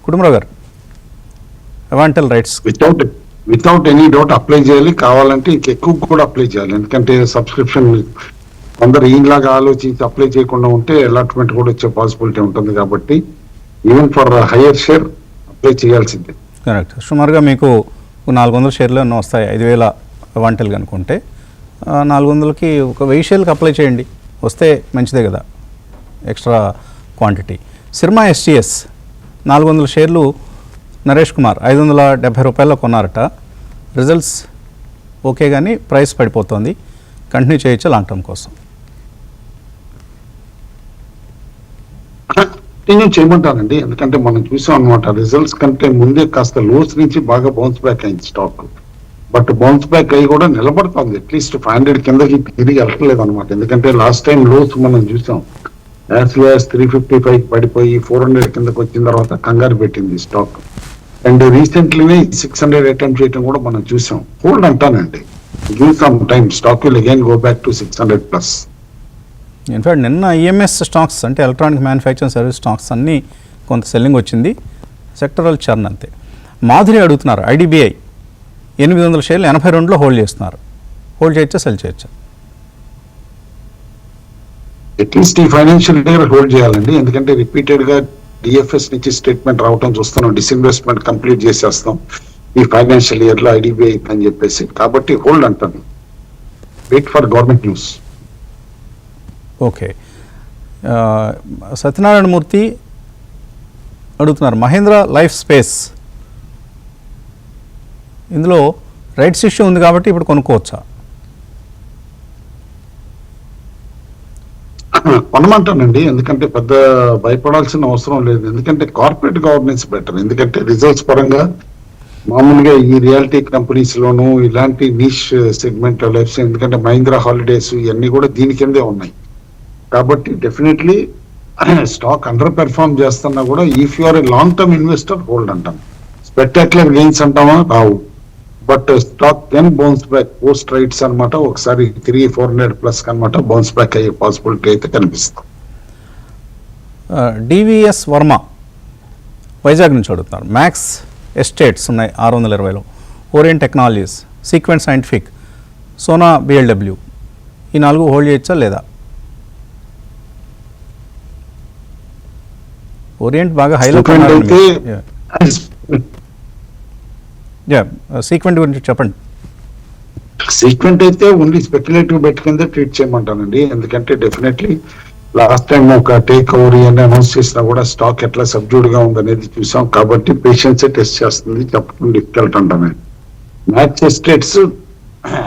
A: కుటుంబరావు గారు, Avantel rights
B: without any doubt apply చేయాలి, కావాలంటే ఇంకెక్కువ కూడా అప్లై చేయాలి. ఎందుకంటే సబ్స్క్రిప్షన్ కొందరు ఈలాగా ఆలోచించి అప్లై చేయకుండా ఉంటే అలాట్మెంట్ కూడా వచ్చే పాసిబిలిటీ ఉంటుంది. కాబట్టి even for higher share apply చేయాల్సిందే.
A: కరెక్ట్. సుమారుగా మీకు 400 షేర్లు ఎన్నో వస్తాయి 5,000 అవాంటెల్ కనుకుంటే. 400కి ఒక 1000 షేర్లకు అప్లై చేయండి, వస్తే మంచిదే కదా, ఎక్స్ట్రా క్వాంటిటీ. సిర్మా ఎస్టీఎస్ 400 షేర్లు నరేష్ కుమార్ 570 రూపాయల్లో కొన్నారట. రిజల్ట్స్ ఓకే కానీ ప్రైస్ పడిపోతుంది, కంటిన్యూ చేయొచ్చు లాంగ్ టర్మ్ కోసం?
B: కంటిన్యూ చేయమంటానండి, ఎందుకంటే మనం చూసాం అనమాట రిజల్ట్స్ కంటే ముందే కాస్త లోస్ నుంచి బాగా బౌన్స్ బ్యాక్ అయింది స్టాక్. బట్ బౌన్స్ బ్యాక్ అయ్యి కూడా నిలబడుతుంది, అట్లీస్ట్ 500 కిందకి తిరిగి వెళ్ళట్లేదు అనమాట. ఎందుకంటే లాస్ట్ టైం లోస్ మనం చూసాం, యాజ్ లో యాజ్ 355 పడిపోయి 400 కిందకి వచ్చిన తర్వాత కంగారు పెట్టింది స్టాక్. అండ్ రీసెంట్లీనే 600 అటెంప్ట్ చేయడం కూడా మనం చూసాం. హోల్డ్ అంటానండి, give some time, stock will again go back to 600+.
A: In fact నిన్న ఈఎంఎస్ స్టాక్స్ అంటే ఎలక్ట్రానిక్ మ్యానుఫ్యాక్చరింగ్ సర్వీస్ స్టాక్స్ అన్నీ కొంత సెల్లింగ్ వచ్చింది, సెక్టరల్ చర్న్ అంతే. మాధురి అడుగుతున్నారు, ఐడిబిఐ 800 షేర్లు 82లో హోల్డ్ చేస్తున్నారు, హోల్డ్ చేయొచ్చా సెల్ చేయొచ్చా?
B: అట్లీస్ట్ ఈ ఫైనాన్షియల్ ఇయర్ హోల్డ్ చేయాలండి, ఎందుకంటే రిపీటెడ్ గా డిఎఫ్ఎస్ నుంచి స్టేట్మెంట్ రావడం చూస్తున్నాం, డిస్ఇన్వెస్ట్మెంట్ కంప్లీట్ చేసేస్తాం ఈ ఫైనాన్షియల్ ఇయర్ లో ఐడిబిఐ అని చెప్పేసి. కాబట్టి హోల్డ్ అంటాను, wait for government news.
A: Okay, Satyanarayanamurthy అడుగుతున్నారు మహేంద్ర లైఫ్ స్పేస్, ఇందులో రైట్స్ ఇష్యూ ఉంది కాబట్టి ఇప్పుడు కొనుక్కోవచ్చా?
B: కొనమంటానండి, ఎందుకంటే పెద్ద భయపడాల్సిన అవసరం లేదు. ఎందుకంటే కార్పొరేట్ గవర్నెన్స్ బెటర్. ఎందుకంటే రిజల్ట్స్ పరంగా మామూలుగా ఈ రియాలిటీ కంపెనీస్ లోను ఇలాంటి నిష్ సెగ్మెంట్ లైఫ్స్, ఎందుకంటే మహీంద్రా హాలిడేస్ ఇవన్నీ కూడా దీని కిందే ఉన్నాయి. కాబట్టి డెఫినెట్లీ స్టాక్ అండర్ పెర్ఫార్మ్ చేస్తున్నా కూడా if you are a long term investor hold అంటాం. స్పెక్టాక్యులర్ గెయిన్స్ అంటామా రావు, but stock can bounce back post rights అనమాట. ఒకసారి 300-400+ అనమాట బౌన్స్ బ్యాక్ అయ్యే పాసిబిలిటీ అయితే కనిపిస్తుంది.
A: డివిఎస్ వర్మ వైజాగ్ నుంచి అడుగుతున్నారు మ్యాక్స్ ఎస్టేట్స్ ఉన్నాయి 620లో, Orient Technologies, Sequent Scientific, Sona BLW, ఈ 4 హోల్డ్ చేయొచ్చా లేదా? ఓరియంట్ బాగా హైలో
B: అయితే
A: సీక్వెంట్ గురించి చెప్పండి.
B: సీక్వెంట్ అయితే ఓన్లీ స్పెక్యులేటివ్ బెట్ కింద ట్రీట్ చేయమంటానండి. ఎందుకంటే డెఫినెట్లీ లాస్ట్ టైం ఒక టేక్ ఓవర్ అని అనౌన్స్ చేసినా కూడా స్టాక్ ఎట్లా సబ్డ్యూడ్ గా ఉందనేది చూసాం. కాబట్టి పేషెన్సే టెస్ట్ చేస్తుంది, చెప్పడం డిఫికల్ట్ అంటాను. Max estates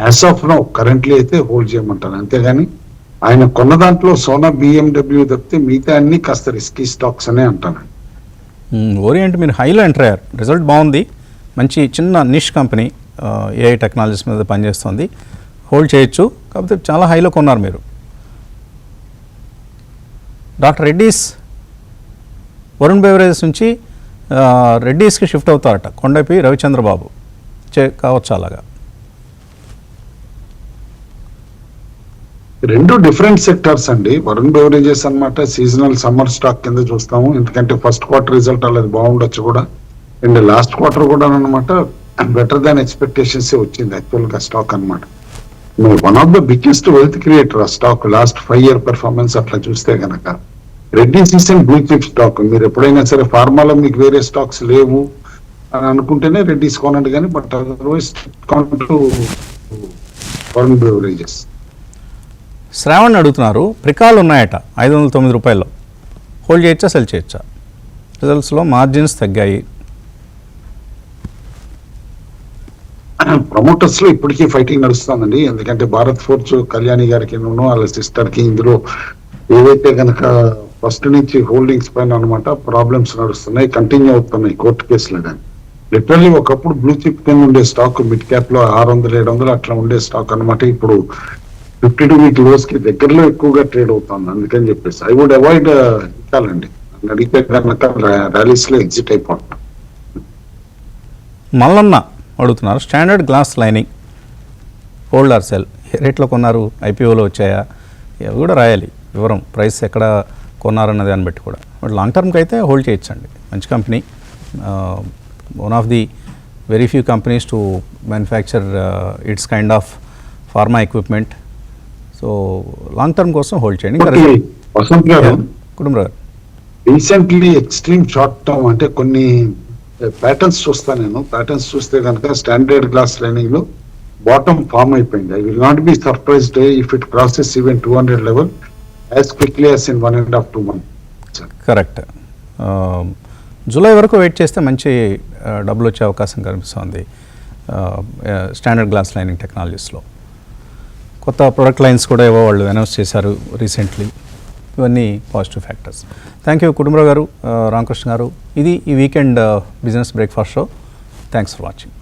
B: as of now currently అయితే హోల్డ్ చేయమంటాను, అంతేగాని ఆయన కొన్న దాంట్లో సోనా బిఎండబ్ల్యూ తప్పితే మిగతా అన్ని కాస్త రిస్కీ స్టాక్స్ అనే అంటాను.
A: ఓరియంట్ మీరు హైలో ఎంటర్ అయ్యారు, రిజల్ట్ బాగుంది, మంచి చిన్న నిష్ కంపెనీ, ఏఐ టెక్నాలజీస్ మీద పనిచేస్తుంది, హోల్డ్ చేయొచ్చు. కాకపోతే చాలా హైలో కొన్నారు మీరు. డాక్టర్ రెడ్డీస్ వరుణ్ బెవరేజెస్ నుంచి రెడ్డీస్కి షిఫ్ట్ అవుతారట కొండపి రవిచంద్రబాబు, కావచ్చు అలాగా?
B: రెండు డిఫరెంట్ సెక్టర్స్ అండి. వరుణ్ బెవరేజెస్ అన్నమాట సీజనల్ సమ్మర్ స్టాక్ కింద చూస్తాము, ఎందుకంటే ఫస్ట్ క్వార్టర్ రిజల్ట్ అనేది బాగుండొచ్చు కూడా, అండ్ లాస్ట్ క్వార్టర్ కూడా అనమాట బెటర్ దాన్ ఎక్స్పెక్టేషన్స్ వచ్చింది యాక్చువల్ గా స్టాక్ అనమాట. One of the biggest wealth creator ఆ స్టాక్ లాస్ట్ 5 year పెర్ఫార్మెన్స్ అట్లా చూస్తే కనుక. Reddy's is and blue chip stock. మీరు ఎప్పుడైనా సరే ఫార్మాలో మీకు వేరే స్టాక్స్ లేవు అని అనుకుంటేనే రెడ్డీస్ కొనండి, కానీ but otherwise Varun beverages.
A: Shravan అడుగుతున్నారు ప్రికాల్ ఉన్నాయట 509 రూపాయల్లో, హోల్డ్ చేయొచ్చా సెల్ చేయొచ్చా? రిజల్ట్స్లో మార్జిన్స్ తగ్గాయి.
B: ప్రమోటర్స్ లో ఇప్పటికీ ఫైటింగ్ నడుస్తుందండి, ఎందుకంటే భారత్ ఫోర్జ్ కళ్యాణి గారికి వాళ్ళ సిస్టర్ కి ఇందులో ఏవైతే కనుక ఫస్ట్ నుంచి హోల్డింగ్స్ పైన అనమాట ప్రాబ్లమ్స్ నడుస్తున్నాయి, కంటిన్యూ అవుతున్నాయి కోర్టు కేసులు. కానీ లిటరల్లీ ఒకప్పుడు బ్లూ చిప్ కింద ఉండే స్టాక్ మిడ్ క్యాప్ లో 600-700 అట్లా ఉండే స్టాక్ అనమాట ఇప్పుడు 52 వీక్ లోస్ కి దగ్గరలో ఎక్కువగా ట్రేడ్ అవుతుంది. అందుకని చెప్పేసి ఐ వుడ్ అవాయిడ్ ఇవ్వాలండి, అడిగితే కనుక ర్యాలీస్ లో ఎగ్జిట్ అయిపోతాం.
A: మల్లన్న అడుగుతున్నారు standard glass lining, hold or sell, ఏ రేట్లో కొన్నారు, ఐపీఓలో వచ్చాయా, ఇవి కూడా రాయాలి వివరం, ప్రైస్ ఎక్కడ కొన్నారన్న దాన్ని బట్టి కూడా. బట్ లాంగ్ టర్మ్కి అయితే హోల్డ్ చేయొచ్చండి, మంచి company, one of the very few companies to manufacture it's kind of pharma equipment. So long term కోసం హోల్డ్ చేయండి.
B: వసంత్ గారు,
A: కుటుంబ గారు,
B: రీసెంట్లీ ఎక్స్ట్రీమ్ షార్ట్ టర్మ్ అంటే కొన్ని ప్యాటర్న్స్ చూస్తాను నేను. ప్యాటర్న్స్ చూస్తే కనుక స్టాండర్డ్ గ్లాస్ లైనింగ్ లో బాటమ్ ఫామ్ అయిపోయింది. I will not be surprised if it crosses even 200 level as quickly as in 1.5-2 months.
A: Correct. July వరకు వెయిట్ చేస్తే మంచి డబ్బులు వచ్చే అవకాశం కనిపిస్తుంది స్టాండర్డ్ గ్లాస్ లైనింగ్ టెక్నాలజీస్లో. కొత్త ప్రొడక్ట్ లైన్స్ కూడా ఏవో వాళ్ళు అనౌన్స్ చేశారు రీసెంట్లీ. ఇవన్నీ positive factors. Thank you Kutumbarao గారు, రామకృష్ణ గారు. ఇది ఈ weekend business breakfast show. Thanks for watching.